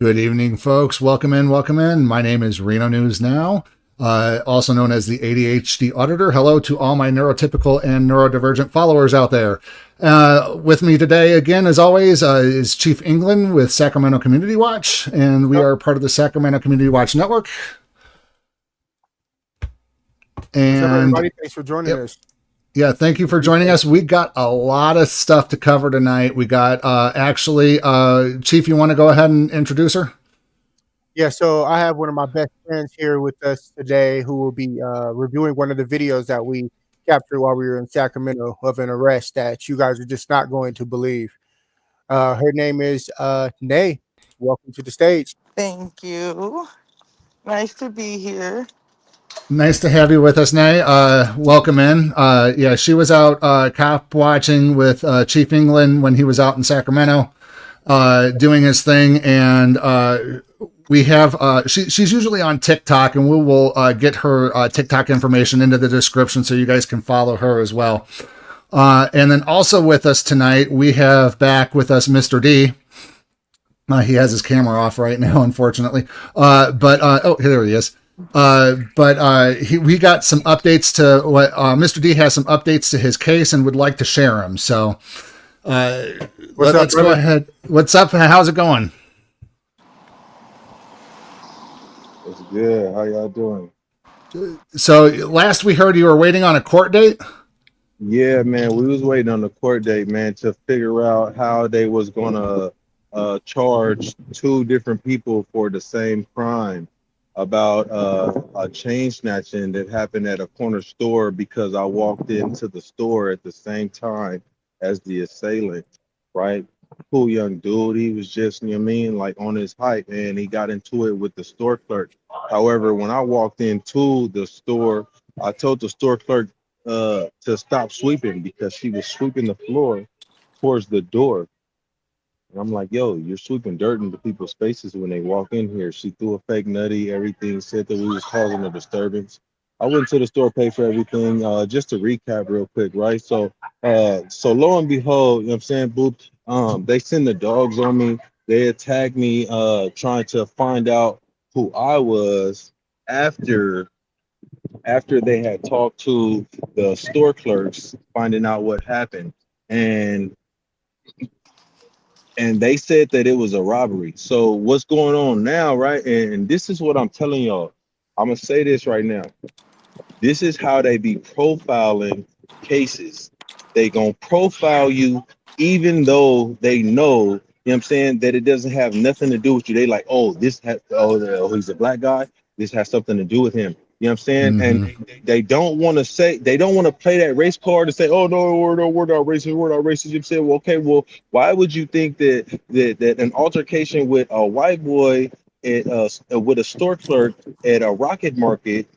Good evening, folks. Welcome in, welcome in. My name is Reno News Now, also known as the ADHD Auditor. Hello to all my neurotypical and neurodivergent followers out there. With me today, again, as always, is Chief England with Sacramento Community Watch, and we are part of the Sacramento Community Watch Network. And everybody, thanks for joining us. Yeah, thank you for joining us. We got a lot of stuff to cover tonight. We got Chief, you want to go ahead and introduce her? Yeah, so I have one of my best friends here with us today who will be reviewing one of the videos that we captured while we were in Sacramento of an arrest that you guys are just not going to believe. Her name is Nay. Welcome to the stage. Thank you. Nice to be here. Nice to have you with us, Nay. Welcome in. Yeah, she was out cop watching with Chief England when he was out in Sacramento doing his thing. And we have, she's usually on TikTok, and we will get her TikTok information into the description so you guys can follow her as well. And then also with us tonight, we have back with us Mr. D. He has his camera off right now, unfortunately. Oh, here he is. We got some updates to what Mr. D has some updates to his case and would like to share them. So let's go ahead. What's up? How's it going? It's good. How y'all doing? So last we heard you were waiting on a court date. Yeah, man, we was waiting on the court date, man, to figure out how they was gonna charge two different people for the same crime about a chain snatching that happened at a corner store because I walked into the store at the same time as the assailant, right? Cool young dude. He was just, you know what I mean, like on his hype, and he got into it with the store clerk. However, when I walked into the store, I told the store clerk to stop sweeping because she was sweeping the floor towards the door. And I'm like, yo, you're sweeping dirt into people's faces when they walk in here. She threw a fake nutty, everything, said that we was causing a disturbance. I went to the store, paid for everything. Just to recap real quick, right? So lo and behold, you know what I'm saying, Boop, they send the dogs on me. They attacked me, trying to find out who I was after they had talked to the store clerks, finding out what happened. And they said that it was a robbery. So what's going on now, right? And this is what I'm telling y'all. I'm going to say this right now. This is how they be profiling cases. They going to profile you even though they know, you know what I'm saying, that it doesn't have nothing to do with you. They like, oh, he's a black guy. This has something to do with him. You know what I'm saying? Mm-hmm. And they don't want to say, they don't want to play that race card and say, oh, no, we're not racist, we're not racist. You say, well, okay, well, why would you think that an altercation with a white boy with a store clerk at a Rocket Market,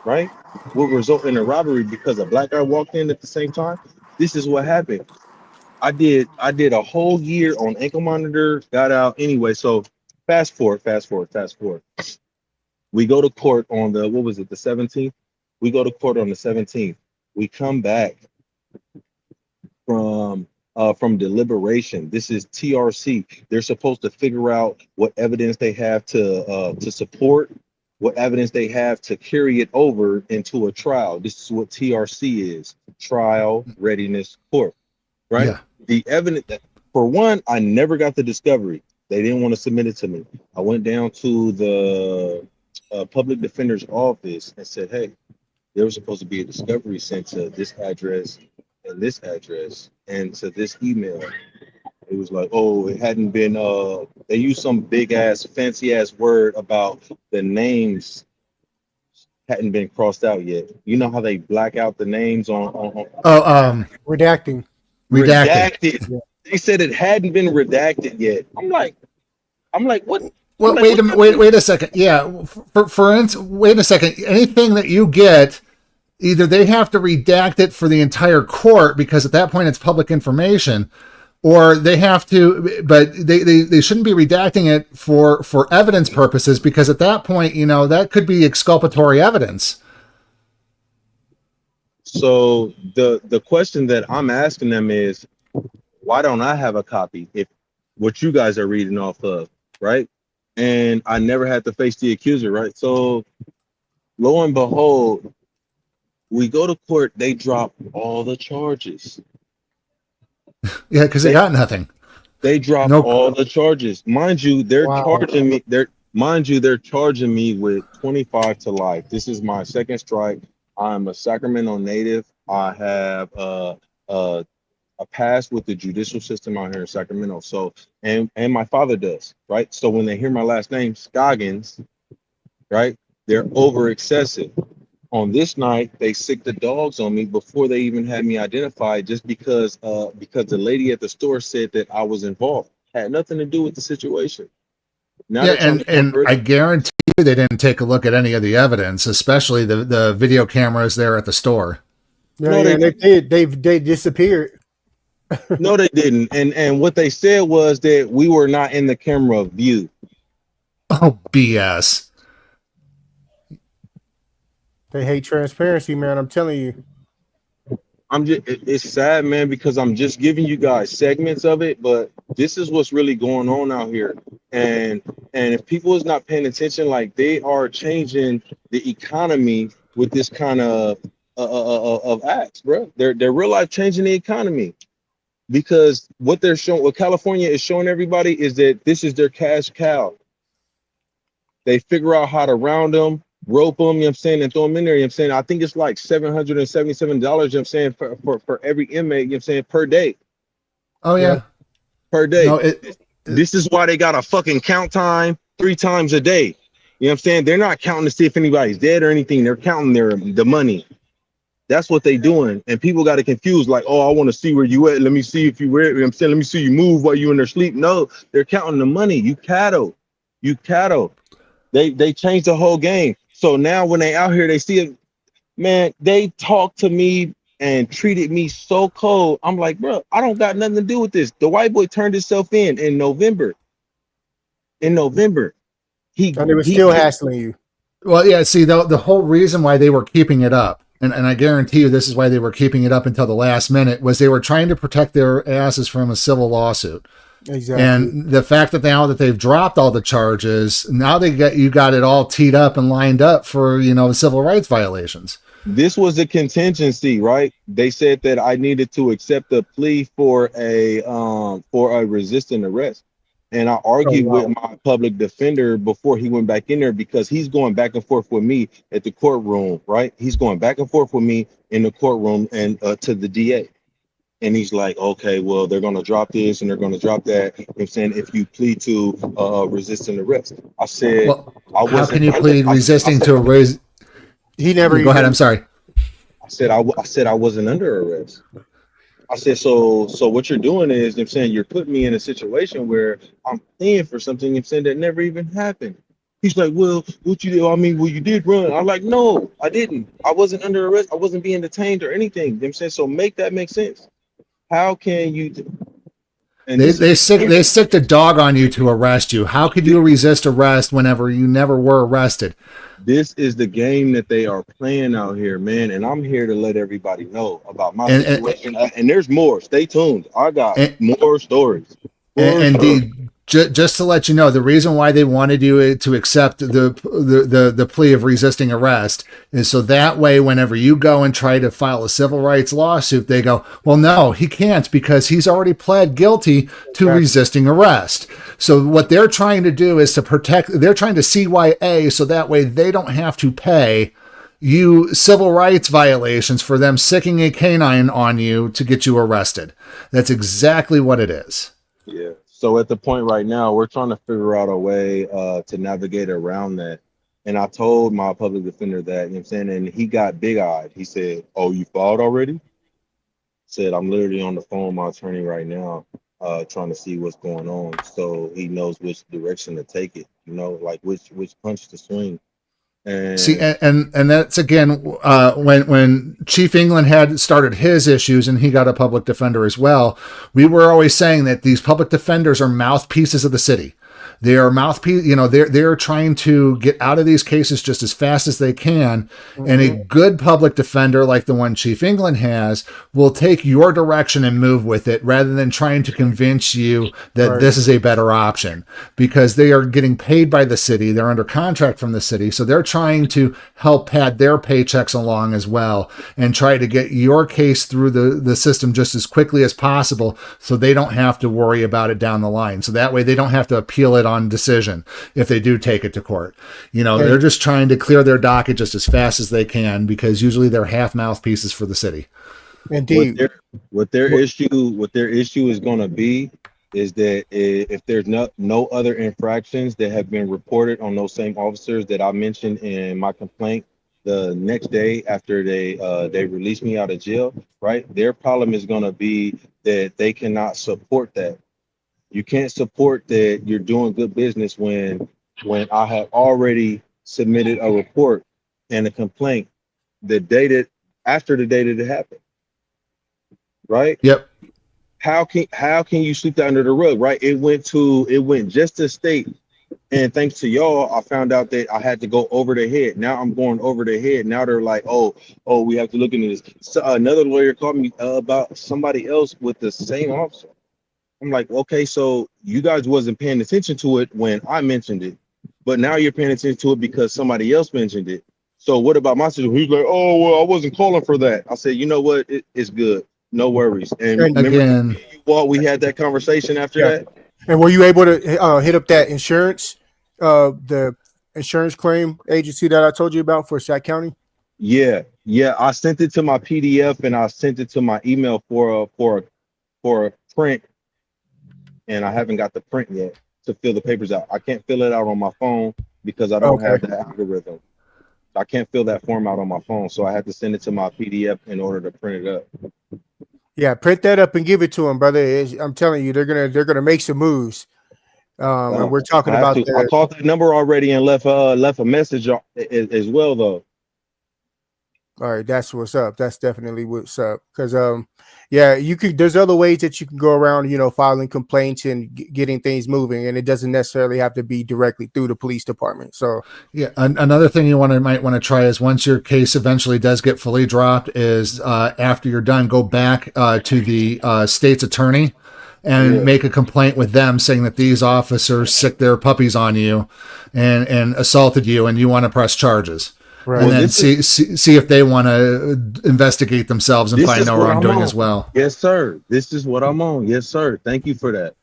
right, will result in a robbery because a black guy walked in at the same time? This is what happened. I did a whole year on ankle monitor, got out anyway. So fast forward. We go to court on the 17th? We go to court on the 17th. We come back from deliberation. This is TRC. They're supposed to figure out what evidence they have to support, what evidence they have to carry it over into a trial. This is what TRC is, trial readiness court, right? Yeah. The evidence, for one, I never got the discovery. They didn't want to submit it to me. I went down to the public defender's office and said, hey, there was supposed to be a discovery sent to this address and to this email. It was like, oh, it hadn't been, they used some big ass, fancy ass word about the names hadn't been crossed out yet. You know how they black out the names on redacting. Redacted. They said it hadn't been redacted yet. I'm like, what? Well, wait a second. Yeah, for instance, wait a second. Anything that you get, either they have to redact it for the entire court because at that point it's public information, or they have to, but they shouldn't be redacting it for evidence purposes because at that point, you know, that could be exculpatory evidence. So the question that I'm asking them is, why don't I have a copy if what you guys are reading off of, right? and I never had to face the accuser, right? So lo and behold, we go to court, they drop all the charges. Yeah, because they got nothing. They drop No. all the charges. Mind you, they're Wow. charging me. They're charging me with 25 to life. This is my second strike. I'm a Sacramento native. I have a pass with the judicial system out here in Sacramento. So, and my father does, right? So when they hear my last name, Scoggins, right? They're over excessive. On this night, they sicked the dogs on me before they even had me identified, just because the lady at the store said that I was involved. Had nothing to do with the situation. Now Yeah, they're trying to and cover it I up. guarantee you they didn't take a look at any of the evidence, especially the video cameras there at the store. Yeah, No, yeah, they they did. They disappeared. No, they didn't. And what they said was that we were not in the camera view. Oh, BS. They hate transparency, man. I'm telling you. It's sad, man, because I'm just giving you guys segments of it, but this is what's really going on out here. And if people is not paying attention, like, they are changing the economy with this kind of acts, bro. They're real life changing the economy, because what California is showing everybody is that this is their cash cow. They figure out how to round them, rope them, you know what I'm saying, and throw them in there, you know what I'm saying. I think it's like $777, you know what I'm saying, for every inmate, you know what I'm saying, per day. Oh, yeah. Per day. No, This is why they got a fucking count time 3 times a day. You know what I'm saying? They're not counting to see if anybody's dead or anything. They're counting the money. That's what they doing. And people got it confused, like, oh, I want to see where you at. Let me see if you were, you know what I'm saying, let me see you move while you in their sleep. No, they're counting the money. You cattle. They changed the whole game. So now when they out here, they see it, man, they talk to me and treated me so cold. I'm like, bro, I don't got nothing to do with this. The white boy turned himself in November. In November. And they were still hassling you. Well, yeah, see, the whole reason why they were keeping it up, and I guarantee you this is why they were keeping it up until the last minute, was they were trying to protect their asses from a civil lawsuit. Exactly. And the fact that now that they've dropped all the charges, now you got it all teed up and lined up for, civil rights violations. This was a contingency, right? They said that I needed to accept a plea for a resisting arrest. And I argued with my public defender before he went back in there, because he's going back and forth with me at the courtroom, right? He's going back and forth with me in the courtroom and to the DA. And he's like, okay, well, they're going to drop this and they're going to drop that. You know what I'm saying, if you plead to resisting arrest. I said, well, how can you plead resisting to arrest? He never. Go ahead. I'm sorry. I said I wasn't under arrest. I said, so what you're doing is, you know what I'm saying, you're putting me in a situation where I'm paying for something, you know what I'm saying, that never even happened. He's like, well, what you did? I mean, well, you did run. I'm like, no, I didn't. I wasn't under arrest. I wasn't being detained or anything. You know what I'm saying? So make that make sense. How can you they sicked a dog on you to arrest you? How could you resist arrest whenever you never were arrested? This is the game that they are playing out here, man. And I'm here to let everybody know about my situation. And there's more. Stay tuned. I got more stories. Just to let you know, the reason why they wanted you to accept the plea of resisting arrest is so that way, whenever you go and try to file a civil rights lawsuit, they go, well, no, he can't, because he's already pled guilty to resisting arrest. So what they're trying to do is they're trying to CYA, so that way they don't have to pay you civil rights violations for them sicking a canine on you to get you arrested. That's exactly what it is. Yeah. So at the point right now, we're trying to figure out a way to navigate around that. And I told my public defender that, you know what I'm saying, and he got big-eyed. He said, oh, you filed already? I said, I'm literally on the phone with my attorney right now, trying to see what's going on, so he knows which direction to take it, like which punch to swing. And see, and that's again when Chief England had started his issues and he got a public defender as well. We were always saying that these public defenders are mouthpieces of the city. They are mouthpiece, you know, they're trying to get out of these cases just as fast as they can. And a good public defender like the one Chief England has will take your direction and move with it rather than trying to convince you that this is a better option, because they are getting paid by the city. They're under contract from the city. So they're trying to help pad their paychecks along as well and try to get your case through the system just as quickly as possible so they don't have to worry about it down the line. So that way they don't have to appeal it on decision if they do take it to court. You know, they're just trying to clear their docket just as fast as they can, because usually they're half mouthpieces for the city. Indeed. What their issue is going to be is that if there's no other infractions that have been reported on those same officers that I mentioned in my complaint the next day after they released me out of jail, right? Their problem is going to be that they cannot support that. You can't support that you're doing good business when I have already submitted a report and a complaint after the day that it happened. Right? Yep. How can you sweep that under the rug, right? It went just to state, and thanks to y'all, I found out that I had to go over the head. Now I'm going over the head. Now they're like, oh, we have to look into this. So another lawyer called me about somebody else with the same officer. I'm like, okay, so you guys wasn't paying attention to it when I mentioned it, but now you're paying attention to it because somebody else mentioned it. So what about my situation? He's like, oh, well, I wasn't calling for that. I said, you know what? It's good. No worries. And remember, we had that conversation after that. And were you able to hit up that insurance, the insurance claim agency that I told you about for Sac County? Yeah. I sent it to my PDF and I sent it to my email for a print, and I haven't got the print yet to fill the papers out. I can't fill it out on my phone because I don't have the algorithm. I can't fill that form out on my phone, so I had to send it to my PDF in order to print it up. Yeah, print that up and give it to them, brother. I'm telling you, they're gonna make some moves. And we're talking about that. I called that number already and left a message as well, though. All right, that's what's up. That's definitely what's up. Because you could. There's other ways that you can go around, filing complaints and getting things moving, and it doesn't necessarily have to be directly through the police department. So yeah, another thing you might want to try is, once your case eventually does get fully dropped, is after you're done, go back to the state's attorney and make a complaint with them saying that these officers sicked their puppies on you and assaulted you, and you want to press charges. Right. And then see if they want to investigate themselves and find no wrongdoing as well. Yes, sir. This is what I'm on. Yes, sir. Thank you for that.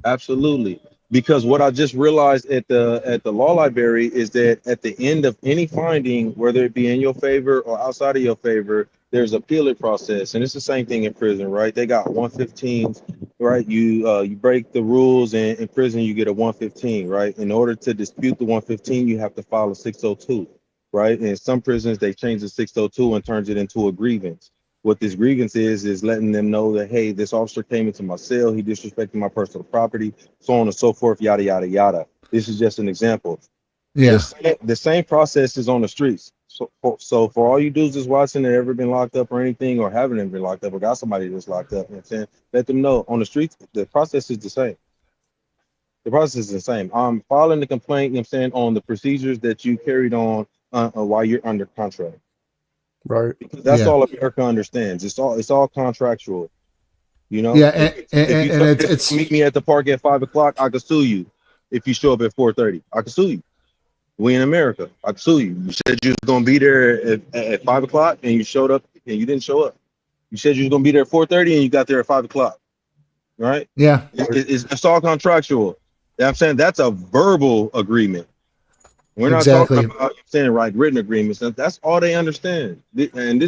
Absolutely. Because what I just realized at the law library is that at the end of any finding, whether it be in your favor or outside of your favor, there's a appeal process, and it's the same thing in prison, right? They got 115s, right? You break the rules, and in prison you get a 115, right? In order to dispute the 115, you have to file a 602. Right. In some prisons, they change the 602 and turns it into a grievance. What this grievance is letting them know that, hey, this officer came into my cell, he disrespected my personal property, so on and so forth, yada, yada, yada. This is just an example. Yeah. The same process is on the streets. So for all you dudes that's watching that ever been locked up or anything, or haven't been locked up or got somebody that's locked up, you know what I'm saying? Let them know on the streets, the process is the same. The process is the same. I'm filing the complaint, you know what I'm saying, on the procedures that you carried on while you're under contract, right? Because that's all America understands. It's all contractual, Yeah, and it's meet me at the park at 5 o'clock. I can sue you if you show up at 4:30. I can sue you. We in America. I can sue you. You said you was gonna be there at 5 o'clock and you showed up and you didn't show up. You said you was gonna be there at 4:30 and you got there at 5 o'clock. Right? Yeah. It's all contractual. You know what I'm saying? That's a verbal agreement. We're not exactly. talking about saying written agreements. That's all they understand. And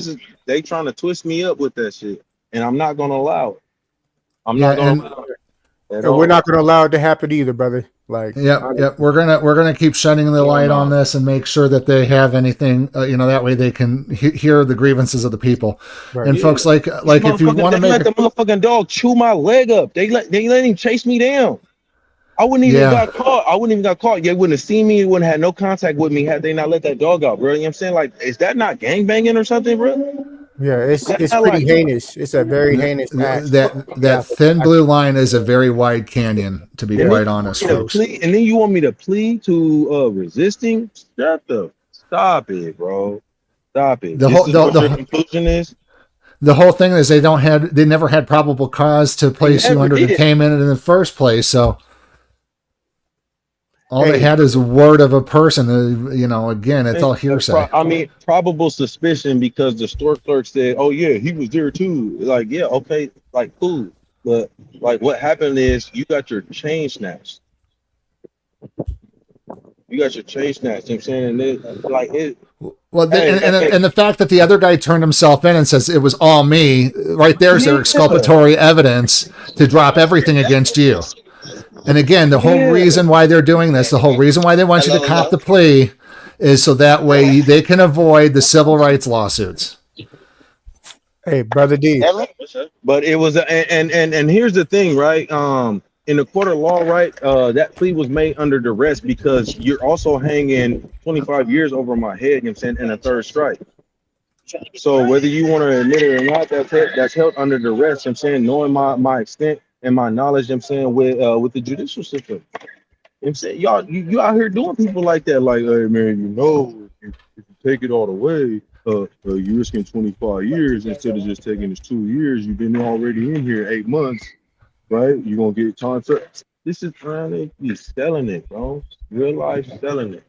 they trying to twist me up with that shit. And I'm not going to allow it. I'm not going to allow it. And we're not going to allow it to happen either, brother. Like, we're gonna keep shining the light on this and make sure that they have anything, that way they can hear the grievances of the people. Right. And folks, like if you want to make let the motherfucking dog chew my leg up, they let him chase me down. I wouldn't even got caught. They wouldn't have seen me. They wouldn't have had no contact with me had they not let that dog out, bro. You know what I'm saying? Like, is that not gangbanging or something, bro? Yeah, it's I pretty like heinous. It's a very heinous act. That thin blue line is a very wide canyon, to be and quite then honest, you want me to folks. plead, and then you want me to plead to resisting? Stop it, bro. Stop it. The This whole is what your conclusion is. the whole thing is they never had probable cause to place you never under did. detainment in the first place. So all they Hey. had is a word of a person. You know, again, it's all hearsay. I mean, probable suspicion because the store clerk said, "Oh yeah, he was there too." Like, yeah, okay, like cool, but like what happened is you got your chain snatched. You got your chain snatched. You know what I'm saying, and it. Well, Hey, and the fact that the other guy turned himself in and says it was all me, right there's their exculpatory evidence to drop everything against you. And again, the whole reason why they're doing this, the whole reason why they want you to cop the plea is so that way they can avoid the civil rights lawsuits. Hey, brother D. But it was, and here's the thing, right? In the court of law, right? That plea was made under duress because you're also hanging 25 years over my head, you know what I'm saying, and a third strike. So whether you want to admit it or not, that's held under duress, you know what I'm saying, knowing my extent and my knowledge, you know what I'm saying, with the judicial system. You know what I'm saying, y'all, you out here doing people like that, like, hey man, if you take it all the way, you're risking 25 years instead of just taking this 2 years. You've been already in here 8 months, right? You're gonna get time to. This is trying to selling it, bro. Real life selling it.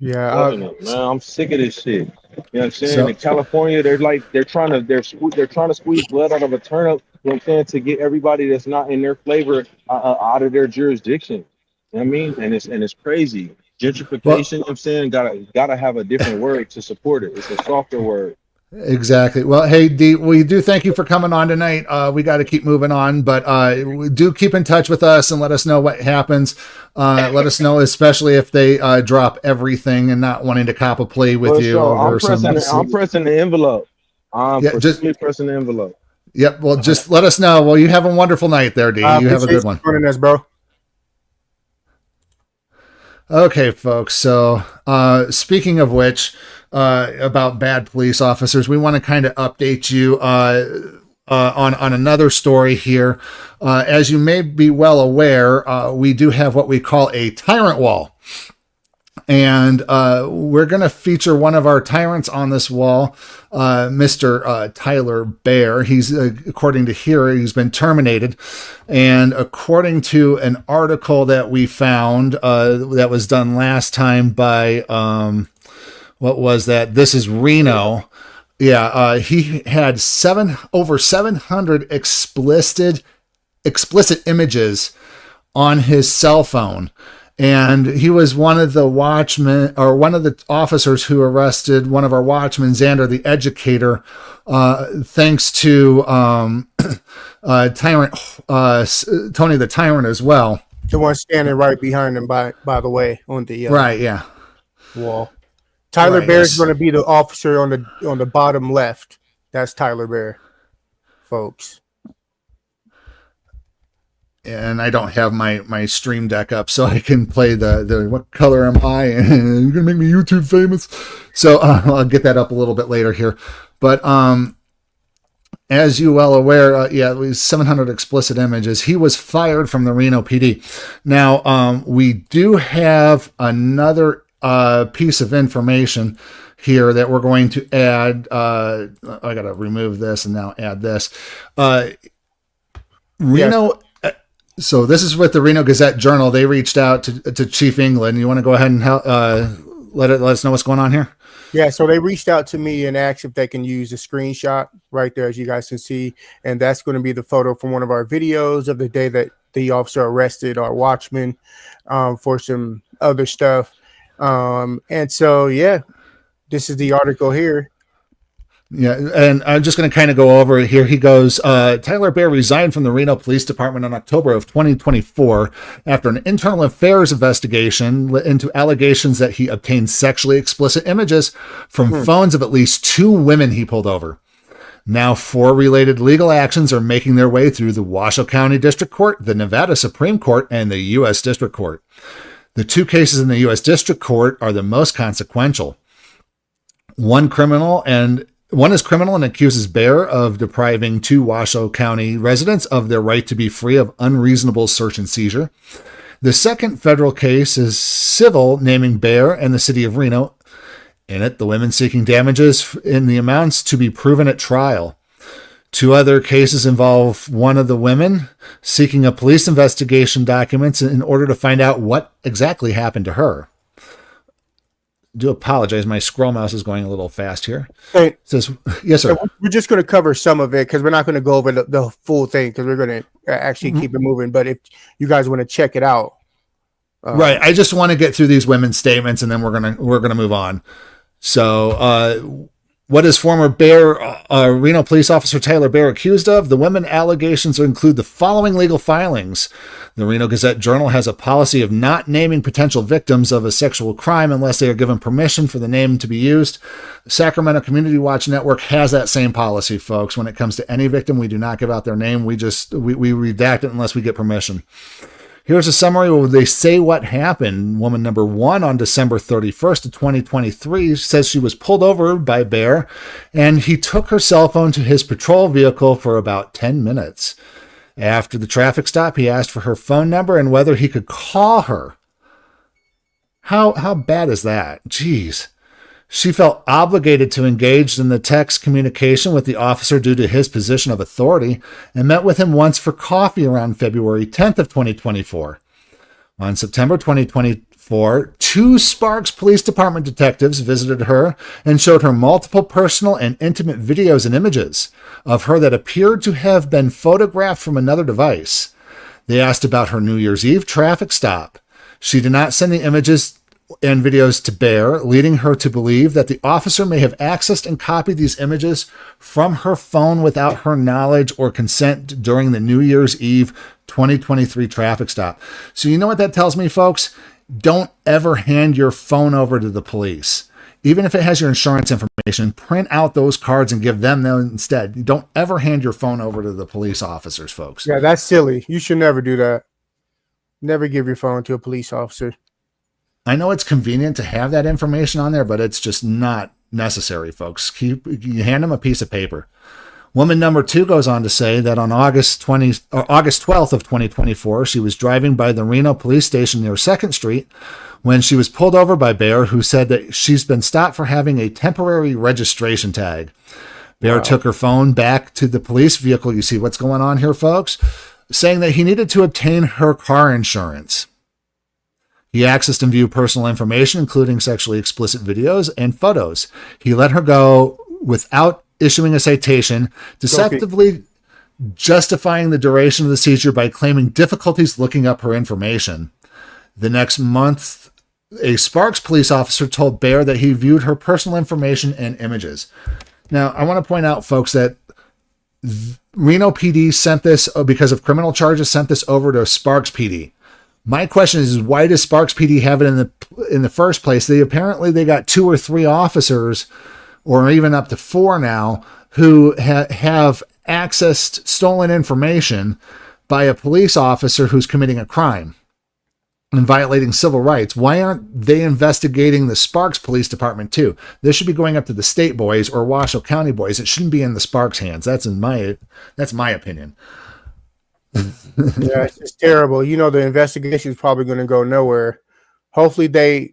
Yeah, Selling it, man. I'm sick of this shit. You know what I'm saying? So- In California, they're trying to squeeze blood out of a turnip. You know what I'm saying, to get everybody that's not in their flavor out of their jurisdiction. You know what I mean? And it's crazy. Gentrification, you know what I'm saying, gotta have a different word to support it. It's a softer word. Exactly. Well, hey, Dee, we do thank you for coming on tonight. We got to keep moving on, but do keep in touch with us and let us know what happens. Let us know, especially if they drop everything and not wanting to cop a plea with For you. sure. Over I'm pressing the envelope. just Pressing the envelope. Yep. Well, just let us know. Well, you have a wonderful night there, Dee. You have a good one. Joining us, bro. Okay, folks. So, speaking of which, about bad police officers, we want to kind of update you on another story here. As you may be well aware, we do have what we call a tyrant wall. And we're going to feature one of our tyrants on this wall, Mr. Tyler Bear. He's, according to here, he's been terminated. And according to an article that we found that was done last time by, what was that? This is Reno. Yeah, he had over 700 explicit images on his cell phone. And he was one of the watchmen, or one of the officers who arrested one of our watchmen, Xander the Educator, thanks to Tyrant, Tony the Tyrant as well. The one standing right behind him, by the way, on the right, yeah, wall. Tyler right, Bear is yes. going to be the officer on the bottom left. That's Tyler Bear, folks. And I don't have my stream deck up so I can play the what color am I? And you're gonna make me YouTube famous. So I'll get that up a little bit later here. But as you well aware, yeah, it was 700 explicit images. He was fired from the Reno PD. Now we do have another piece of information here that we're going to add. I gotta remove this and now add this. Reno. Yeah. So this is with the Reno Gazette Journal. They reached out to Chief England. You want to go ahead and help, let us know what's going on here? Yeah, so they reached out to me and asked if they can use a screenshot right there, as you guys can see. And that's going to be the photo from one of our videos of the day that the officer arrested our watchman for some other stuff. And so, yeah, this is the article here. Yeah, and I'm just going to kind of go over it here. He goes, Tyler Bear resigned from the Reno Police Department in October of 2024 after an internal affairs investigation into allegations that he obtained sexually explicit images from phones of at least 2 women he pulled over. Now 4 related legal actions are making their way through the Washoe County District Court, the Nevada Supreme Court, and the U.S. District Court. The 2 cases in the U.S. District Court are the most consequential. One criminal and One is criminal and accuses Bear of depriving 2 Washoe County residents of their right to be free of unreasonable search and seizure. The second federal case is civil, naming Bear and the city of Reno. In it, the women seeking damages in the amounts to be proven at trial. 2 other cases involve one of the women seeking a police investigation documents in order to find out what exactly happened to her. Do apologize. My scroll mouse is going a little fast here. Hey, Says, yes, sir. we're just going to cover some of it because we're not going to go over the full thing because we're going to actually keep it moving. But if you guys want to check it out, Right. I just want to get through these women's statements and then we're gonna move on. So, what is former Bear Reno police officer Tyler Bear accused of? The women allegations include the following legal filings. The Reno Gazette-Journal has a policy of not naming potential victims of a sexual crime unless they are given permission for the name to be used. The Sacramento Community Watch Network has that same policy, folks. When it comes to any victim, we do not give out their name. We redact it unless we get permission. Here's a summary where they say what happened. Woman number 1 on December 31st of 2023 says she was pulled over by Bear and he took her cell phone to his patrol vehicle for about 10 minutes. After the traffic stop, he asked for her phone number and whether he could call her. How bad is that? Jeez. She felt obligated to engage in the text communication with the officer due to his position of authority and met with him once for coffee around February 10th of 2024. On September 2024, 2 Sparks Police Department detectives visited her and showed her multiple personal and intimate videos and images of her that appeared to have been photographed from another device. They asked about her New Year's Eve traffic stop. She did not send the images and videos to Bear, leading her to believe that the officer may have accessed and copied these images from her phone without her knowledge or consent during the New Year's Eve 2023 traffic stop. So you know what that tells me, folks? Don't ever hand your phone over to the police. Even if it has your insurance information, print out those cards and give them instead. Don't ever hand your phone over to the police officers, folks. yeah, that's silly. You should never do that. Never give your phone to a police officer. I know it's convenient to have that information on there, but it's just not necessary, folks. You hand them a piece of paper. Woman number 2 goes on to say that on August 12th of 2024, she was driving by the Reno police station near 2nd Street when she was pulled over by Bear, who said that she's been stopped for having a temporary registration tag. Bear took her phone back to the police vehicle. You see what's going on here, folks? Saying that he needed to obtain her car insurance. He accessed and viewed personal information, including sexually explicit videos and photos. He let her go without issuing a citation, deceptively justifying the duration of the seizure by claiming difficulties looking up her information. The next month, a Sparks police officer told Bear that he viewed her personal information and images. Now, I want to point out, folks, that Reno PD sent this because of criminal charges, sent this over to Sparks PD. My question is, why does Sparks PD have it in the first place? They got 2 or 3 officers, or even up to 4 now, who have accessed stolen information by a police officer who's committing a crime and violating civil rights. Why aren't they investigating the Sparks Police Department too? This should be going up to the state boys or Washoe County boys. It shouldn't be in the Sparks hands. That's my opinion. Yeah, it's just terrible. The investigation is probably going to go nowhere. Hopefully they,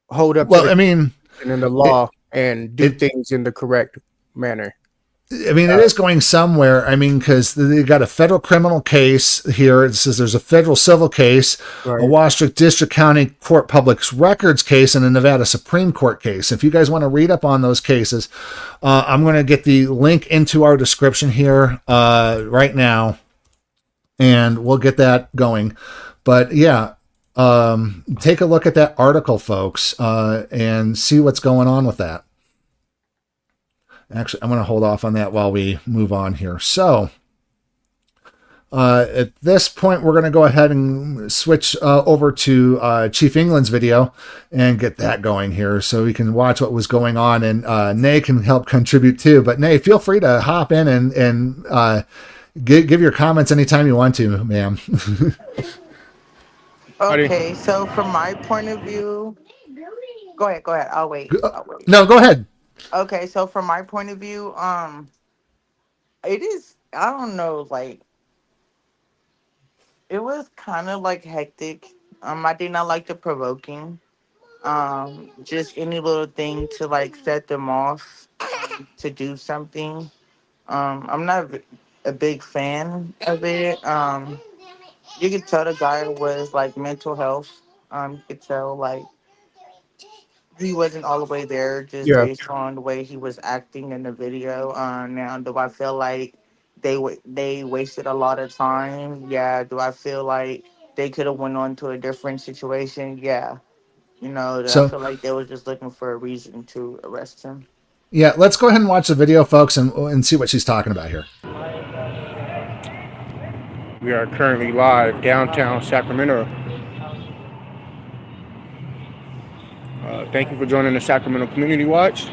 hold up in the law and do things in the correct manner. It is going somewhere. Because they got a federal criminal case here. It says there's a federal civil case, right, a Washoe District County Court Public Records case, and a Nevada Supreme Court case. If you guys want to read up on those cases, I'm going to get the link into our description here right now, and we'll get that going. But yeah, take a look at that article, folks, and see what's going on with that. Actually, I'm going to hold off on that while we move on here. So at this point, we're going to go ahead and switch over to Chief England's video and get that going here so we can watch what was going on, and Nay can help contribute too. But Nay, feel free to hop in and give your comments anytime you want to, ma'am. Okay, so from my point of view, go ahead. I'll wait. No, go ahead. Okay, so from my point of view, it is, I don't know, like it was kind of like hectic. I did not like the provoking. Just any little thing to like set them off to do something. I'm not a big fan of it. You could tell the guy was like mental health. You could tell like he wasn't all the way there just Yeah. based on the way he was acting in the video. Now, do I feel like they wasted a lot of time? Yeah. Do I feel like they could have went on to a different situation? Yeah. I So feel like they were just looking for a reason to arrest him. yeah, let's go ahead and watch the video, folks, and see what she's talking about here. We are currently live downtown Sacramento. Thank you for joining the Sacramento Community Watch.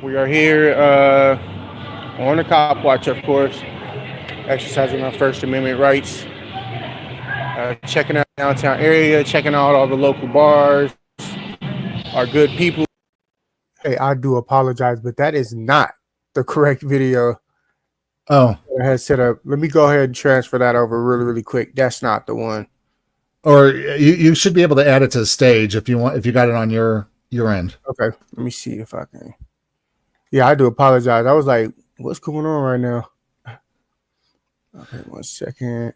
We are here on the cop watch, of course, exercising our First Amendment rights, checking out the downtown area, checking out all the local bars, our good people. Hey, I do apologize, but that is not the correct video. Oh, I had set up. Let me go ahead and transfer that over really, really quick. That's not the one. or you should be able to add it to the stage if you want, if you got it on your end. Okay, let me see if I can. Yeah, I do apologize. I was like, what's going on right now? Okay, 1 second.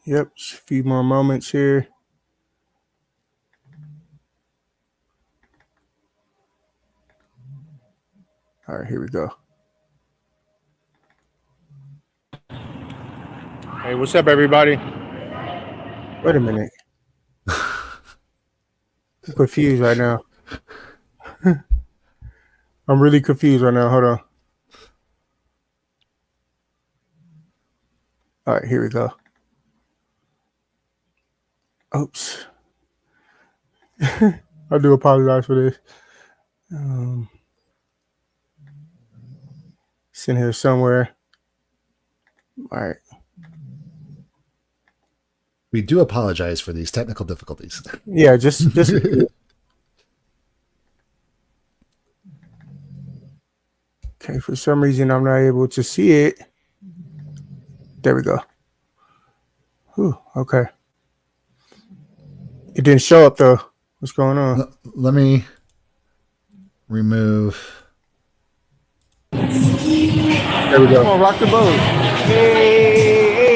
Yep, a few more moments here. All right, here we go. Hey, what's up, everybody? Wait a minute. I'm confused right now. I'm really confused right now. Hold on. All right, here we go. Oops. I do apologize for this. It's in here somewhere. All right. We do apologize for these technical difficulties. Yeah, just okay, for some reason I'm not able to see it. There we go. Whew, okay. It didn't show up though. What's going on? Let me remove. There we go. Come on, rock the boat. Hey, hey.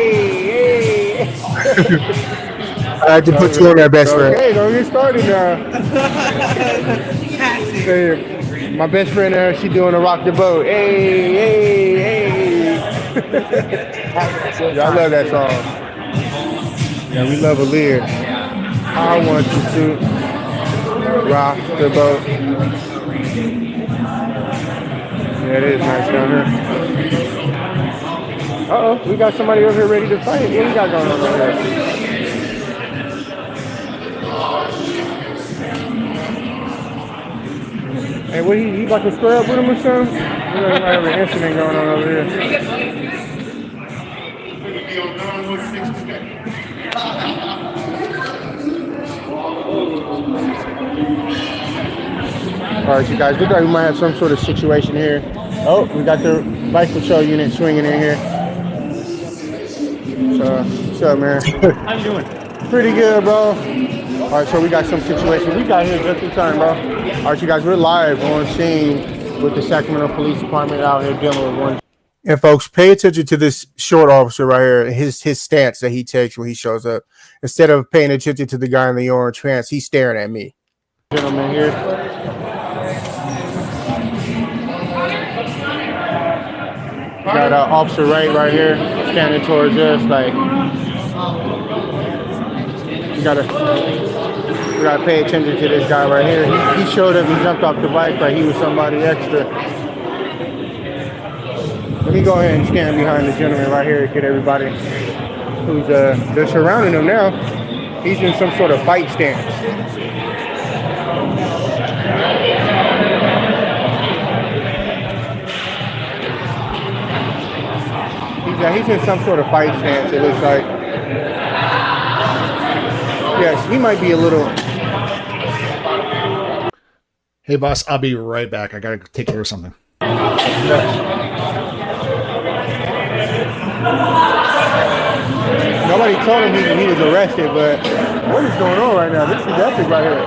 I had to put you on there, best friend. Hey, don't get started now. Hey, my best friend there, she doing a rock the boat. Hey, hey, hey. Yeah, I love that song. Yeah, we love Aaliyah. I want you to rock the boat. Yeah, it is nice down here. Uh-oh, we got somebody over here ready to fight. What we got going on over here? Hey, what, he about to square up with him or something? We might have an incident going on over here. All right, you guys, look like we might have some sort of situation here. Oh, we got the bike patrol unit swinging in here. So, what's up, man? How you doing? Pretty good, bro. All right, so we got some situation. We got here just in time, bro. All right, you guys, we're live on scene with the Sacramento Police Department out here dealing with one. And folks, pay attention to this short officer right here, his stance that he takes when he shows up. Instead of paying attention to the guy in the orange pants, he's staring at me. Gentleman here. We got Officer right here standing towards us. Like, we gotta pay attention to this guy right here. He showed up. He jumped off the bike like he was somebody extra. Let me go ahead and stand behind the gentleman right here to get everybody who's they're surrounding him now. He's in some sort of fight stance. he's in some sort of fight stance, it looks like. Yes, he might be a little. Hey, boss, I'll be right back. I gotta take care of something. Nobody told him he was arrested, but what is going on right now? This is epic right here.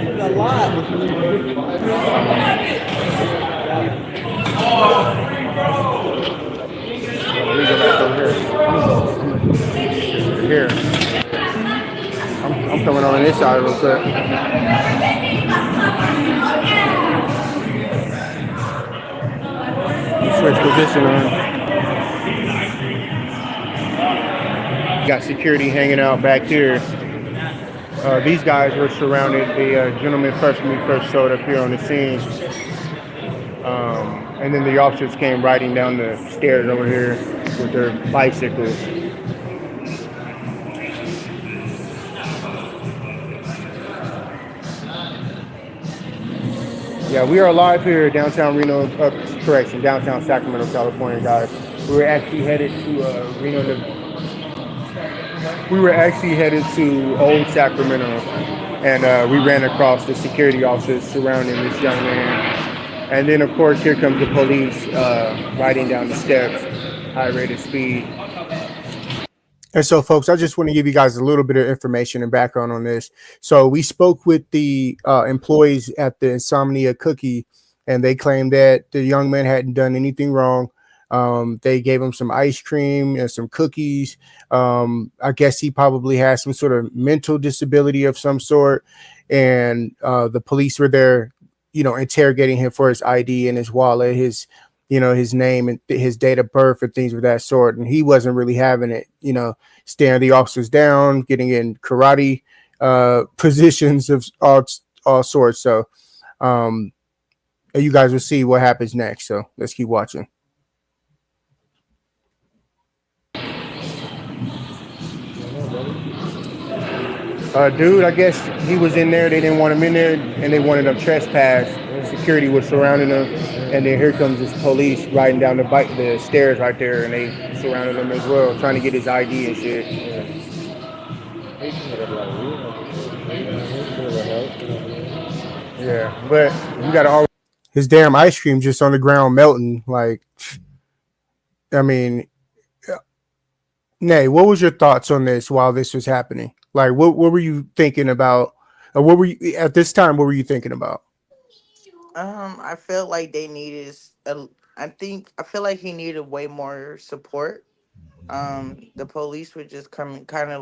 This is a lot. Let me go back over here. Here. I'm coming on this side real quick. Switch position on. Got security hanging out back here. These guys were surrounded. The gentleman when we first showed up here on the scene. And then the officers came riding down the stairs over here with their bicycles. Yeah, we are live here downtown Reno, downtown Sacramento, California, guys. We were actually headed to Reno. We were actually headed to Old Sacramento, and we ran across the security officers surrounding this young man. And then, of course, here comes the police riding down the steps, high rate of speed. And so, folks, I just want to give you guys a little bit of information and background on this. So we spoke with the employees at the Insomnia Cookie, and they claimed that the young man hadn't done anything wrong. They gave him some ice cream and some cookies. I guess he probably has some sort of mental disability of some sort. And the police were there, interrogating him for his ID and his wallet, his name and his date of birth and things of that sort. And he wasn't really having it, staring the officers down, getting in karate positions of all sorts. So you guys will see what happens next. So let's keep watching. Dude, I guess he was in there. They didn't want him in there, and they wanted him trespass. Security was surrounding him, and then here comes this police riding down the stairs right there, and they surrounded him as well, trying to get his ID and shit. Yeah, but you got all his damn ice cream just on the ground melting. Like, I mean, Nay, what was your thoughts on this while this was happening? Like, what were you thinking about? What were you at this time? What were you thinking about? I feel like they needed. I feel like he needed way more support. The police were just coming at him.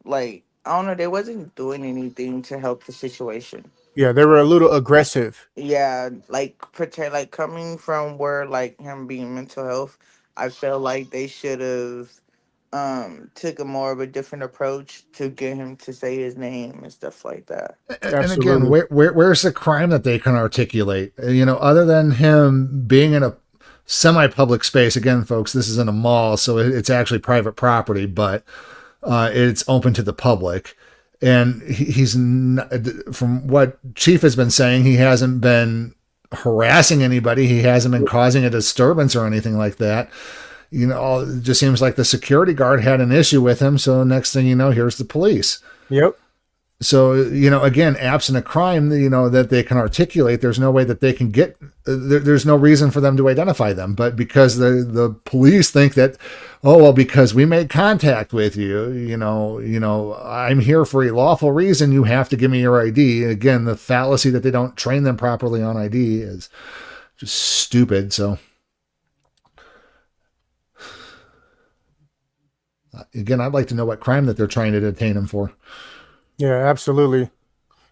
Like, I don't know, they wasn't doing anything to help the situation. Yeah, they were a little aggressive. Yeah, coming from where him being mental health, I feel like they should have took a more of a different approach to get him to say his name and stuff like that. And again, where's the crime that they can articulate? Other than him being in a semi-public space. Again, folks, this is in a mall, so it's actually private property, but it's open to the public. And he's not, from what Chief has been saying, he hasn't been harassing anybody. He hasn't been causing a disturbance or anything like that. It just seems like the security guard had an issue with him. So next thing you know, here's the police. Yep. So, again, absent a crime, that they can articulate, there's no way that they can get, there's no reason for them to identify them. But because the police think that, because we made contact with you, I'm here for a lawful reason, you have to give me your ID. Again, the fallacy that they don't train them properly on ID is just stupid. So, again, I'd like to know what crime that they're trying to detain him for. Yeah, absolutely.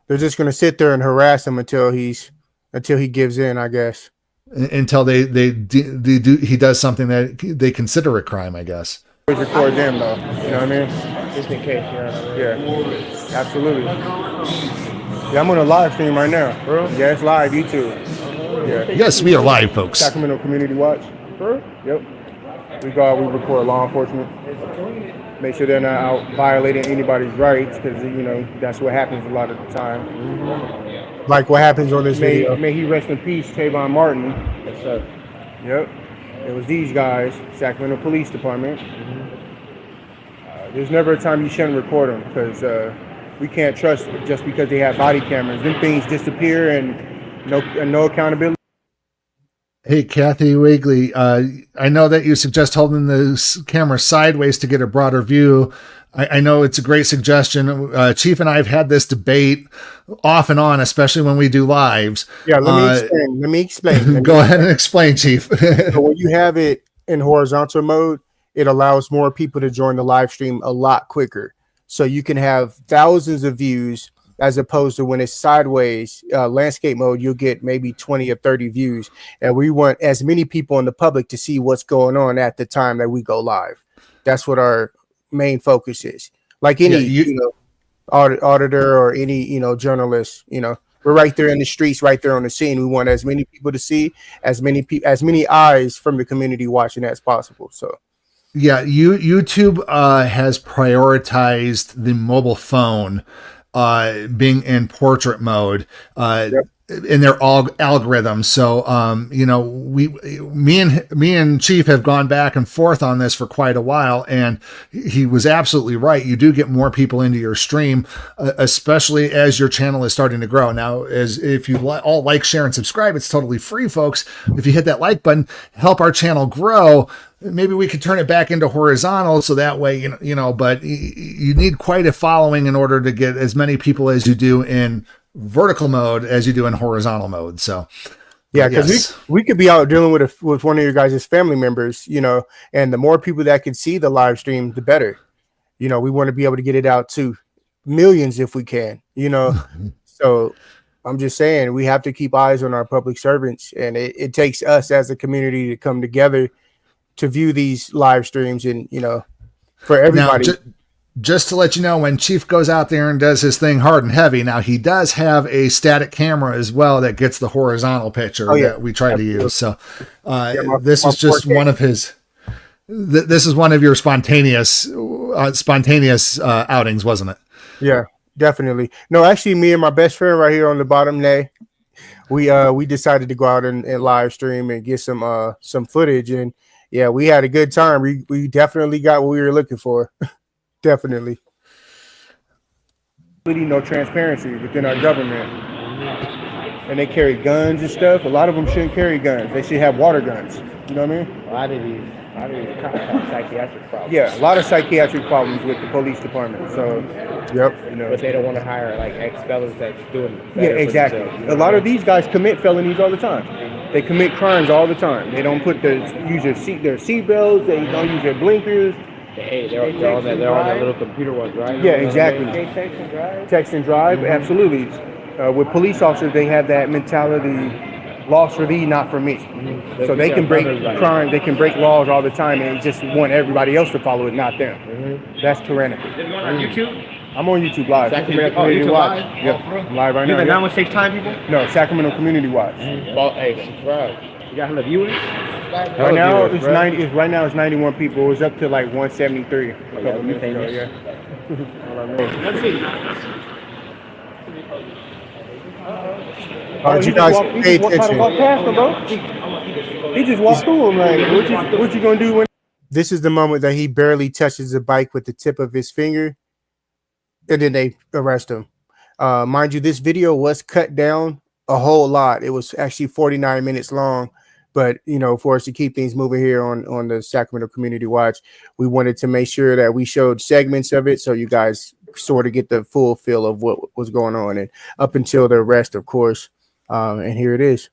They're just going to sit there and harass him until he gives in, I guess. Until he does something that they consider a crime, I guess. Always record them though, you know what I mean? Just in case, yeah, absolutely. Yeah, I'm on a live stream right now, bro. Yeah, it's live, YouTube. Yeah. Yes, we are live, folks. Sacramento Community Watch. Yep. We record law enforcement. Make sure they're not out violating anybody's rights, because that's what happens a lot of the time. Like what happens on this video. May he rest in peace, Trayvon Martin. Yes, sir. Yep. It was these guys, Sacramento Police Department. There's never a time you shouldn't record them because we can't trust just because they have body cameras. Them things disappear and no accountability. Hey, Kathy Wigley, I know that you suggest holding the camera sideways to get a broader view. I know it's a great suggestion. Chief and I have had this debate off and on, especially when we do lives. Yeah, let me explain. Go ahead and explain, Chief. So when you have it in horizontal mode, it allows more people to join the live stream a lot quicker. So you can have thousands of views as opposed to when it's sideways, landscape mode, you'll get maybe 20 or 30 views. And we want as many people in the public to see what's going on at the time that we go live. That's what our main focus is. Like any auditor or any journalist, we're right there in the streets, right there on the scene. We want as many people to see, as many eyes from the community watching as possible. So yeah, YouTube has prioritized the mobile phone being in portrait mode in their algorithms. So me and Chief have gone back and forth on this for quite a while, and he was absolutely right. You do get more people into your stream, especially as your channel is starting to grow. Now, as if you all like, share, and subscribe, it's totally free, folks. If you hit that like button, help our channel grow. Maybe we could turn it back into horizontal, so that way, but you need quite a following in order to get as many people as you do in vertical mode as you do in horizontal mode. So yeah, because we could be out dealing with one of your guys' family members, and the more people that can see the live stream, the better. We want to be able to get it out to millions if we can, So I'm just saying we have to keep eyes on our public servants, and it takes us as a community to come together to view these live streams and, for everybody. Now, just to let you know, when Chief goes out there and does his thing hard and heavy, now he does have a static camera as well that gets the horizontal picture that we try to use. So this is just one of his. This is one of your spontaneous outings, wasn't it? Yeah, definitely. No, actually, me and my best friend right here on the bottom, Nay, we decided to go out and live stream and get some footage, and yeah, we had a good time. We definitely got what we were looking for. Definitely. Really no transparency within our government. And they carry guns and stuff. A lot of them shouldn't carry guns. They should have water guns. You know what I mean? A lot of these cops have psychiatric problems. Yeah, a lot of psychiatric problems with the police department. So, yep. But they don't want to hire like ex-felons that's doing better. Yeah, exactly. A lot of these guys commit felonies all the time. They commit crimes all the time. They don't use their seatbelts. They don't use their blinkers. Hey, they're on that little computer ones, right? Yeah, exactly. They text and drive. Text and drive, absolutely. With police officers, they have that mentality: "Laws for thee, not for me." Mm-hmm. So they can break crime, they can break laws all the time, and just want everybody else to follow it, not them. Mm-hmm. That's tyrannical. Is you on YouTube? I'm on YouTube Live. Sacramento Community Watch. Yep, I'm live right now. You been on with FaceTime people? No, Sacramento Community Watch. Mm-hmm. Well, hey, subscribe. You got 100 viewers? Right now it's 90. Right now it's 91 people. It was up to like 173 a couple minutes ago. Yeah. Let's see. All right, you guys pay attention. Walk past him, bro. He just walked through him. Like, what you gonna do when? This is the moment that he barely touches the bike with the tip of his finger, and then they arrest him. Mind you, this video was cut down a whole lot. It was actually 49 minutes long. But, for us to keep things moving here on the Sacramento Community Watch, we wanted to make sure that we showed segments of it so you guys sort of get the full feel of what was going on, and up until the arrest, of course. And here it is.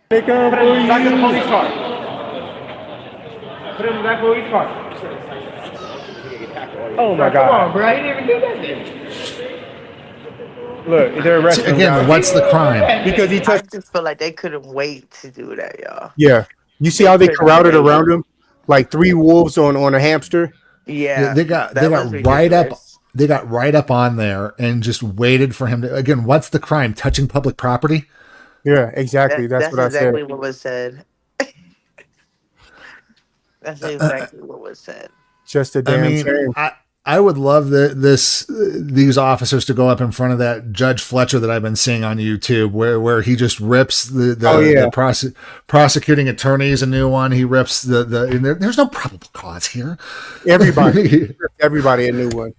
Put him back in the police car. Put him back in the police car. Oh, my God. Come on, bro. He didn't even do that. Look, they're arresting him. Again, what's the crime? Because he I touched. just feel like they couldn't wait to do that, y'all. Yeah. You see how they crowded around him? Like 3 wolves on a hamster? Yeah. They got right up. They got right up on there and just waited for him to. Again, what's the crime? Touching public property? Yeah, exactly. That's what I said. That's exactly what was said. That's exactly what was said. Just a damn shame. I would love these officers to go up in front of that Judge Fletcher that I've been seeing on YouTube, where he just rips the prosecuting attorneys a new one. He rips and there's no probable cause here. Everybody a new one.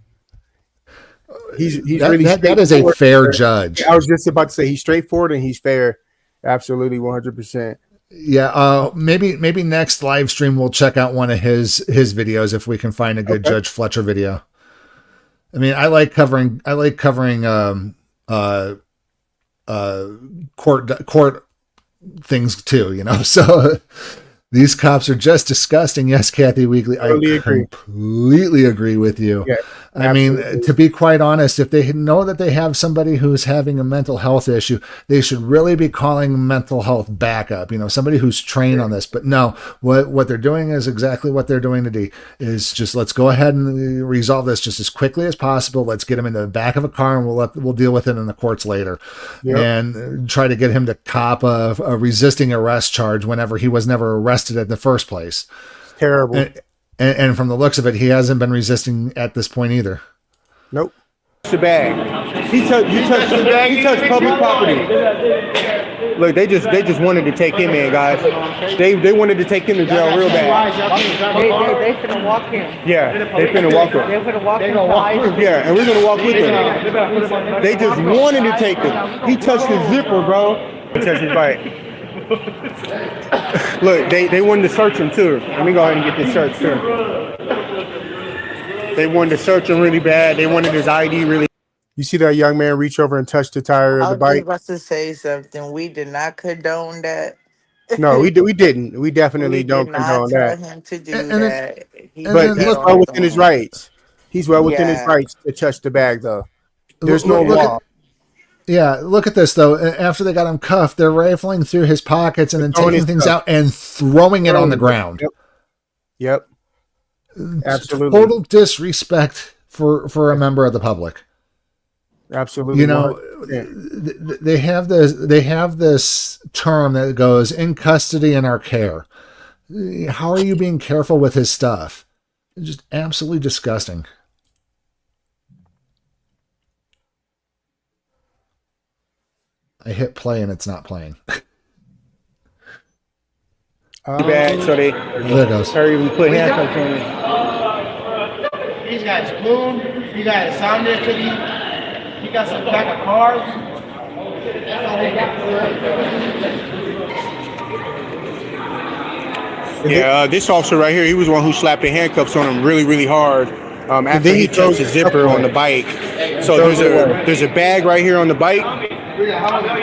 He's really that is a fair judge. I was just about to say he's straightforward and he's fair. Absolutely, 100%. Yeah, maybe next live stream we'll check out one of his videos if we can find a good Judge Fletcher video. I mean, I like covering court things too, you know. So these cops are just disgusting. Yes, Kathy Weekly, I completely agree with you. Yeah, I mean, to be quite honest, if they know that they have somebody who's having a mental health issue, they should really be calling mental health backup, you know, somebody who's trained on this. But no, what they're doing is exactly what they're doing today, is just let's go ahead and resolve this just as quickly as possible. Let's get him in the back of a car and we'll deal with it in the courts later. Yep. And try to get him to cop a resisting arrest charge whenever he was never arrested in the first place. It's terrible. And from the looks of it, he hasn't been resisting at this point either. Nope. The bag. He touched public property. Look, they just wanted to take him in, guys. They wanted to take him to jail real bad. They finna walk him. Yeah, they finna walk him. They're finna walk him. Yeah, and we're gonna walk with him. They just wanted to take him. He touched his zipper, bro. He touched his bike. Look, they wanted to search him too. Let me go ahead and get this search too. They wanted to search him really bad. They wanted his ID really. You see that young man reach over and touch the tire of the bike? I was about to say something. We did not condone that. No, we didn't. We definitely don't condone that. Him to do that. But he's well within his rights. He's well within his rights to touch the bag, though. There's no law. Yeah, look at this, though. After they got him cuffed, they're rifling through his pockets and then taking things out and throwing it on the ground. Yep. Absolutely. Total disrespect for a member of the public. Absolutely. You know, they have this term that goes in custody and our care. How are you being careful with his stuff? It's just absolutely disgusting. I hit play and it's not playing. Bad, so they there it goes. Hurry even put handcuffs on it. He's got a spoon. He got a sounder to you. He got some pack of cards. Yeah, this officer right here, he was the one who slapped the handcuffs on him really, really hard. After he touched his zipper on the bike. So there's a bag right here on the bike.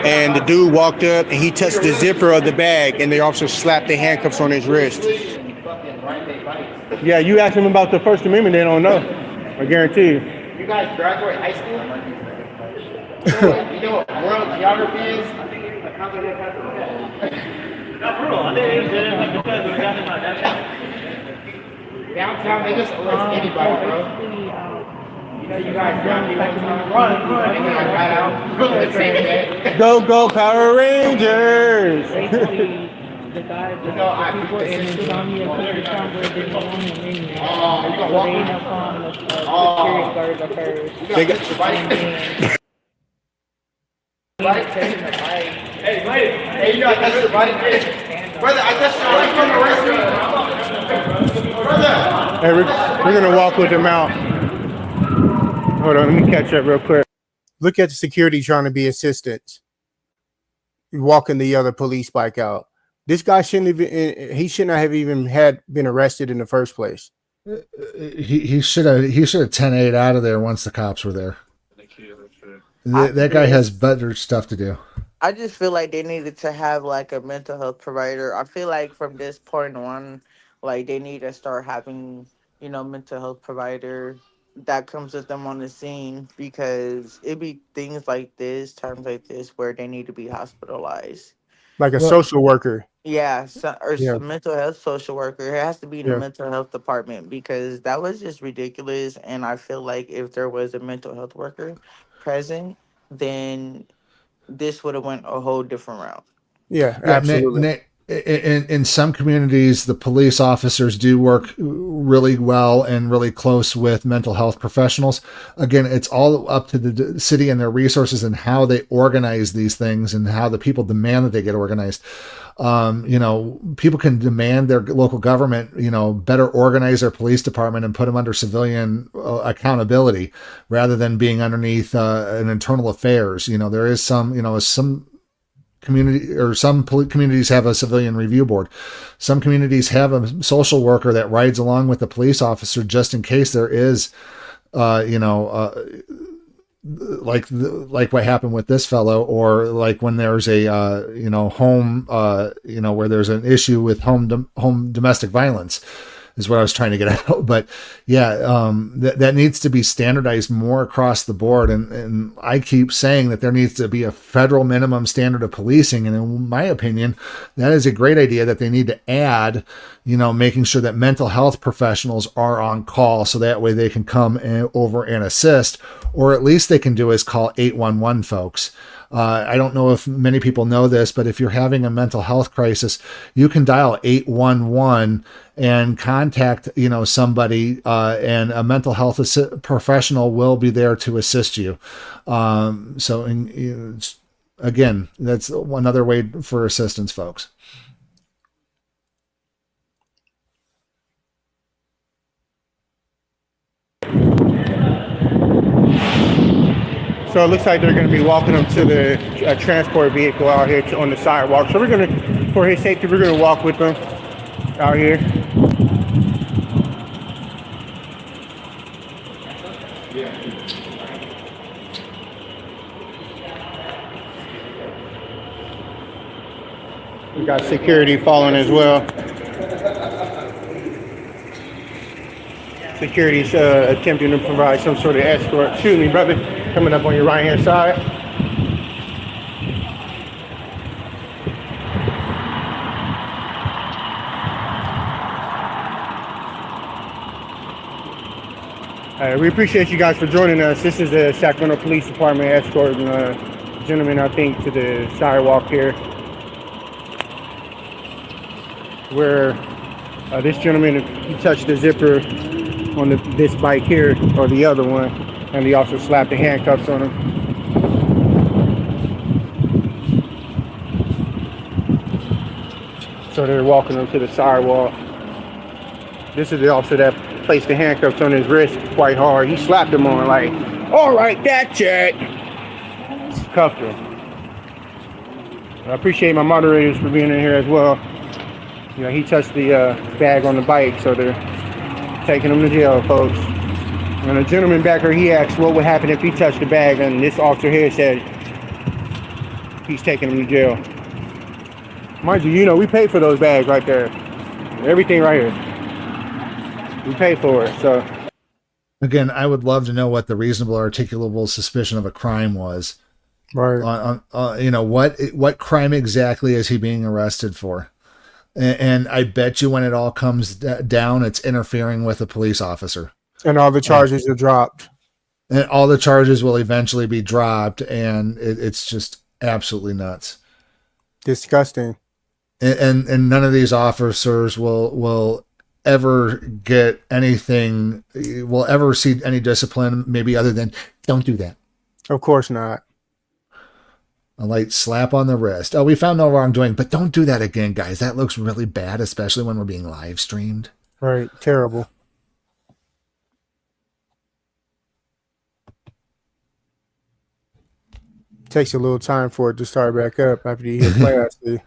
And the dude walked up and he touched the zipper of the bag and the officer slapped the handcuffs on his wrist. Yeah, you ask them about the First Amendment, they don't know. I guarantee you. You guys graduate high school? You know what world geography is? Downtown, they just arrest anybody, bro. You know, you guys graduate run, and then I got out the same day. Go Power Rangers! The guy, people in Insomnia took the number, didn't want him in there. So they ended up calling the security guards at first. They got Hey, you got touch your body. Brother, I touched your body from the restroom. Brother! Hey, we're gonna walk with him out. Hold on, let me catch up real quick. Look at the security trying to be assistants. Walking the other police bike out. This guy shouldn't not have even been arrested in the first place. He should have 10-8 out of there once the cops were there. That guy has better stuff to do. I just feel like they needed to have like a mental health provider. I feel like from this point on, like they need to start having, mental health provider that comes with them on the scene, because it be things like this, times like this, where they need to be hospitalized. Like a social worker. Yeah, some mental health social worker. It has to be in the mental health department, because that was just ridiculous. And I feel like if there was a mental health worker present, then this would have went a whole different route. Yeah, absolutely. in some communities, the police officers do work really well and really close with mental health professionals. Again, it's all up to the city and their resources and how they organize these things and how the people demand that they get organized. People can demand their local government, better organize their police department and put them under civilian accountability rather than being underneath an internal affairs. There is some community or some communities have a civilian review board. Some communities have a social worker that rides along with the police officer just in case there is, like what happened with this fellow, or like when there's a home where there's an issue with home domestic violence is what I was trying to get out. But yeah, that needs to be standardized more across the board. And I keep saying that there needs to be a federal minimum standard of policing. And in my opinion, that is a great idea that they need to add, making sure that mental health professionals are on call. So that way they can come over and assist, or at least they can do is call 811 folks. I don't know if many people know this, but if you're having a mental health crisis, you can dial 811 and contact, somebody, and a mental health professional will be there to assist you. Again, that's another way for assistance, folks. So it looks like they're going to be walking them to the transport vehicle out here on the sidewalk. So for his safety, we're going to walk with them out here. We got security following as well. Security's attempting to provide some sort of escort. Excuse me, brother. Coming up on your right hand side. We appreciate you guys for joining us. This is the Sacramento Police Department escorting a gentleman, I think, to the sidewalk here, where this gentleman, he touched the zipper on this bike here, or the other one, and he also slapped the handcuffs on him. So they're walking him to the sidewalk. This is the officer that placed the handcuffs on his wrist quite hard. He slapped him on like, all right, that's it. Cuffed him. I appreciate my moderators for being in here as well. He touched the bag on the bike, so they're taking him to jail, folks. And a gentleman back here, he asked what would happen if he touched the bag, and this officer here said he's taking him to jail. Mind you, we pay for those bags right there. Everything right here. We pay for it, so. Again, I would love to know what the reasonable articulable suspicion of a crime was. Right. What crime exactly is he being arrested for? And I bet you when it all comes down, it's interfering with a police officer. And all the charges are dropped. And all the charges will eventually be dropped, and it's just absolutely nuts. Disgusting. And none of these officers will ever get anything, will ever see any discipline, maybe other than, don't do that. Of course not. A light slap on the wrist. Oh, we found no wrongdoing, but don't do that again, guys. That looks really bad, especially when we're being live streamed. Right. Terrible. Takes a little time for it to start back up after you hit play, I see.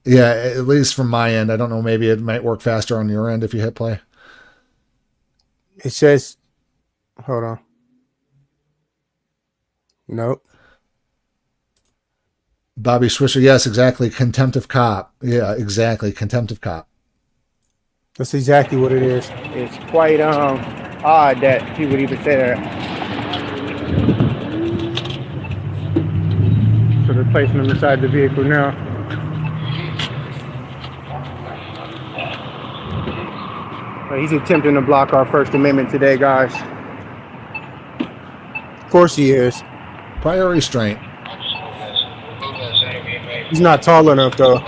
Yeah, at least from my end. I don't know. Maybe it might work faster on your end if you hit play. It says, hold on. Nope. Bobby Swisher. Yes, exactly. Contempt of cop. Yeah, exactly. Contempt of cop. That's exactly what it is. It's quite odd that he would even say that. So they're placing him inside the vehicle now. He's attempting to block our First Amendment today, guys. Of course he is. Prior restraint. He's not tall enough, though.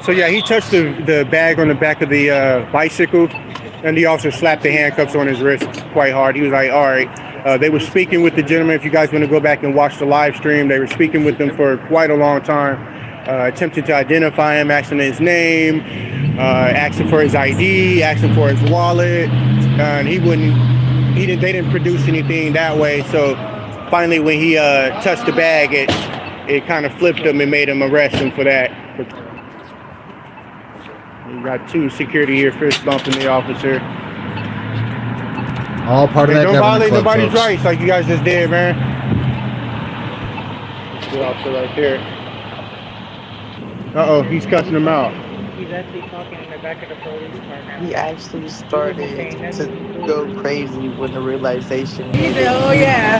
So yeah, he touched the bag on the back of the bicycle, and the officer slapped the handcuffs on his wrist quite hard. He was like, "All right." They were speaking with the gentleman. If you guys want to go back and watch the live stream, they were speaking with him for quite a long time, attempting to identify him, asking his name, asking for his ID, asking for his wallet, and he wouldn't. He didn't. They didn't produce anything that way. So finally, when he touched the bag, it kind of flipped him and made him arrest him for that. You got 2 security here fist bumping the officer. All part of that Don't government violate club, nobody's folks. rights like you guys just did, man. That's the officer right there. He's cussing him out. He's actually talking in the back of the police car now. He actually He wasn't started saying to nothing. go crazy when the realization He hit said, him. "Oh yeah."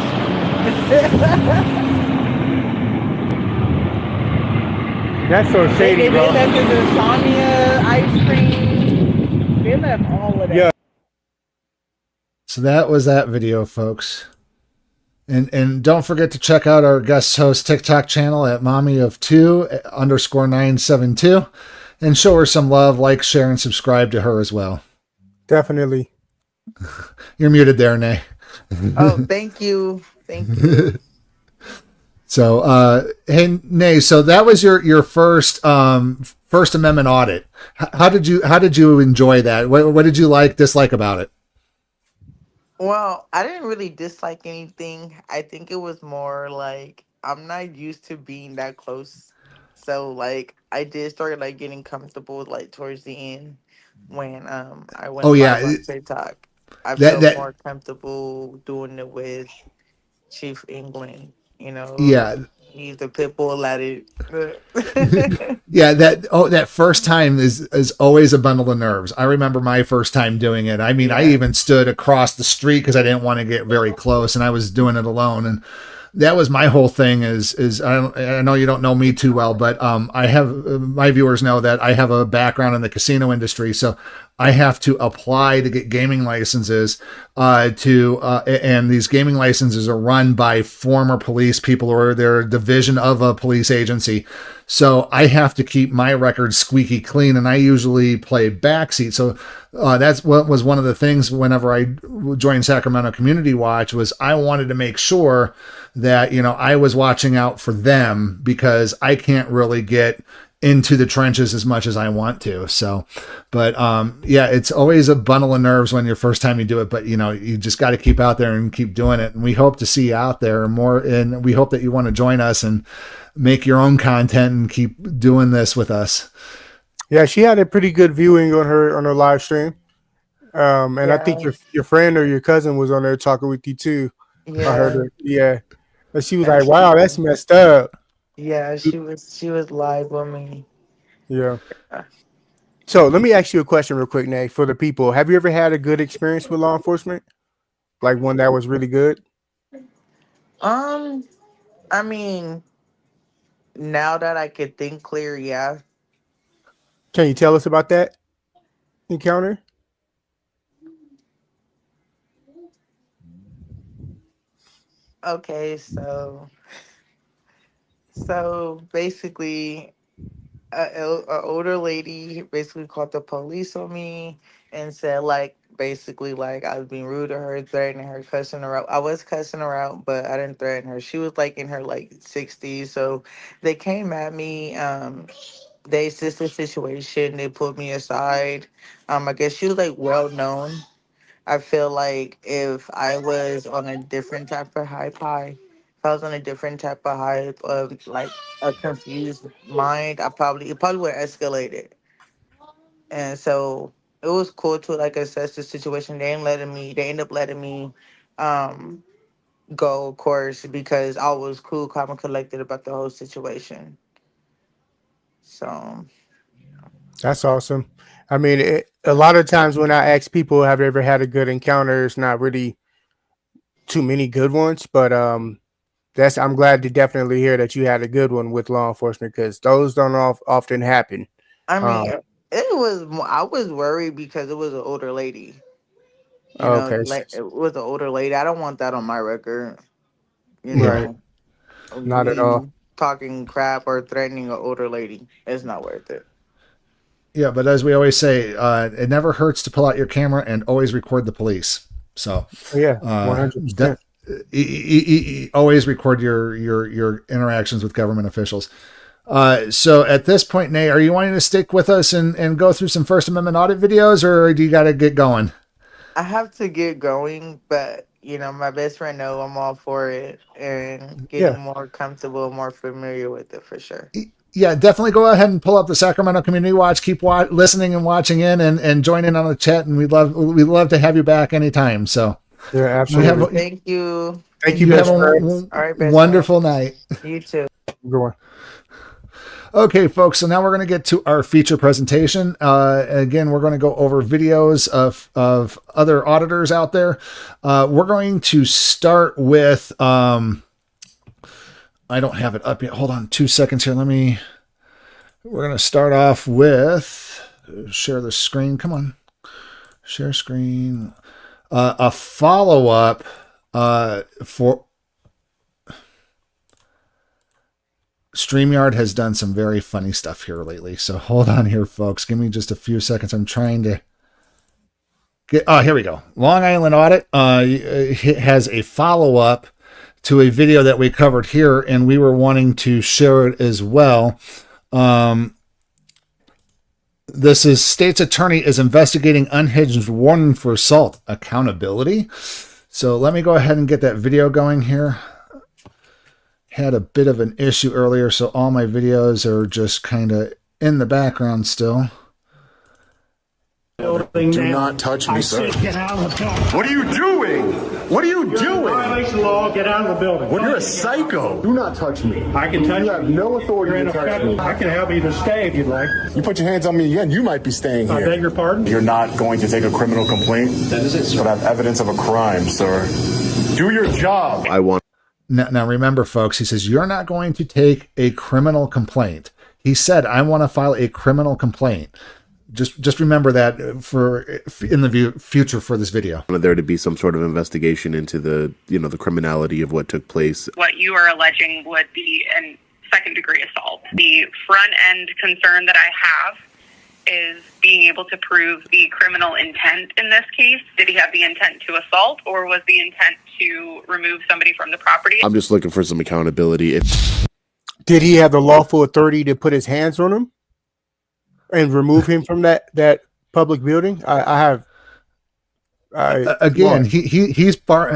That's so shady, They bro. left his insomnia ice cream. They left all of that. Yeah. So that was that video, folks. And don't forget to check out our guest host TikTok channel at mommy of 2_972 and show her some love, like, share, and subscribe to her as well. Definitely. You're muted there, Nay. Oh, thank you. Thank you. So, hey, Nay, so that was your first First Amendment audit. How did you enjoy that? What did you dislike about it? Well, I didn't really dislike anything. I think it was more like I'm not used to being that close. So like I did start like getting comfortable like towards the end when I went Oh live yeah, on TikTok. I that felt that more comfortable doing it with Chief England, you know. yeah. He's the pit bull at it. Yeah, that first time is always a bundle of nerves. I remember my first time doing it. I mean, I Yeah. even stood across the street because I didn't want to get very close, and I was doing it alone. And that was my whole thing. I know you don't know me too well, but I have my viewers know that I have a background in the casino industry, so I have to apply to get gaming licenses. And these gaming licenses are run by former police people, or they're a division of a police agency. So I have to keep my record squeaky clean, and I usually play backseat. So that's what was one of the things whenever I joined Sacramento Community Watch was I wanted to make sure that, I was watching out for them because I can't really get into the trenches as much as I want to. So, but yeah, it's always a bundle of nerves when your first time you do it, but you just got to keep out there and keep doing it. And we hope to see you out there more. And we hope that you want to join us and make your own content and keep doing this with us. Yeah, she had a pretty good viewing on her live stream. And I think your friend or your cousin was on there talking with you too. Yeah. I heard her. Yeah. But she was like, "Wow, that's messed up." Yeah, she was live with me. Yeah. So let me ask you a question real quick, Nate, for the people. Have you ever had a good experience with law enforcement? Like one that was really good? I mean, now that I could think clear, yeah. Can you tell us about that encounter? Okay, so basically, a older lady basically called the police on me and said like basically like I was being rude to her, threatening her, cussing her out. I was cussing her out, but I didn't threaten her. She was like in her like 60s, so they came at me. They assessed the situation. They put me aside. I guess she was like well known. I feel like if I was on a different type of if I was on a different type of hype of like a confused mind, it probably would have escalated. And so it was cool to like assess the situation. They ended up letting me um go, of course, because I was cool, calm, and collected about the whole situation. So That's awesome. I mean, a lot of times when I ask people, have they ever had a good encounter? It's not really too many good ones, but I'm glad to definitely hear that you had a good one with law enforcement because those don't often happen. I mean, I was worried because it was an older lady. Okay, Like it was an older lady. I don't want that on my record. right? Not at all. Me talking crap or threatening an older lady. It's not worth it. Yeah, but as we always say, it never hurts to pull out your camera and always record the police. So Yeah, 100%. Always record your interactions with government officials. So at this point, Nay, are you wanting to stick with us and go through some First Amendment audit videos, or do you got to get going? I have to get going, but you know, my best friend know I'm all for it and getting more comfortable, more familiar with it for sure. Yeah, definitely go ahead and pull up the Sacramento Community Watch. Keep listening and watching in and join in on the chat. And we'd love to have you back anytime. So yeah, absolutely. Thank you. Thank you, have a wonderful night. You too. Good one. Okay, folks, so now we're going to get to our feature presentation. Again, we're going to go over videos of other auditors out there. We're going to start with, I don't have it up yet. Hold on 2 seconds here. We're going to start off with, share the screen. Come on. Share screen. A follow-up for... StreamYard has done some very funny stuff here lately. So hold on here, folks. Give me just a few seconds. I'm trying to get... Oh, here we go. Long Island Audit has a follow-up to a video that we covered here, and we were wanting to share it as well. This is State's Attorney is investigating Unhinged Warden for assault. Accountability. So let me go ahead and get that video going here. Had a bit of an issue earlier, so all my videos are just kind of in the background still. Do not touch me, sir. Get out of the building. What are you doing? What are you doing? Violation law. Get out of the building. What, you're a psycho. Do not touch me. I can touch you. You have no authority to touch me. I can help you to stay if you'd like. You put your hands on me again, you might be staying I here. beg your pardon? You're not going to take a criminal complaint, but have evidence of a crime, sir. Do your job. I want. Now remember, folks, he says, you're not going to take a criminal complaint. He said, I want to file a criminal complaint. Just remember that in the future for this video. There to be some sort of investigation into the criminality of what took place. What you are alleging would be a second-degree assault. The front-end concern that I have is being able to prove the criminal intent in this case. Did he have the intent to assault, or was the intent to remove somebody from the property? I'm just looking for some accountability. Did he have the lawful authority to put his hands on him and remove him from that public building?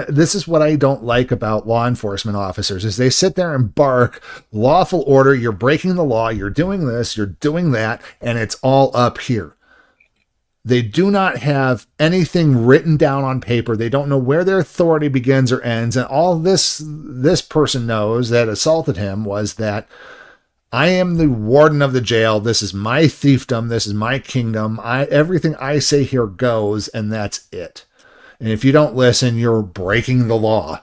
This is what I don't like about law enforcement officers is they sit there and bark lawful order. You're breaking the law. You're doing this, you're doing that. And it's all up here. They do not have anything written down on paper. They don't know where their authority begins or ends. And all this person knows that assaulted him was that I am the warden of the jail. This is my fiefdom. This is my kingdom. Everything I say here goes, and that's it. And if you don't listen, you're breaking the law.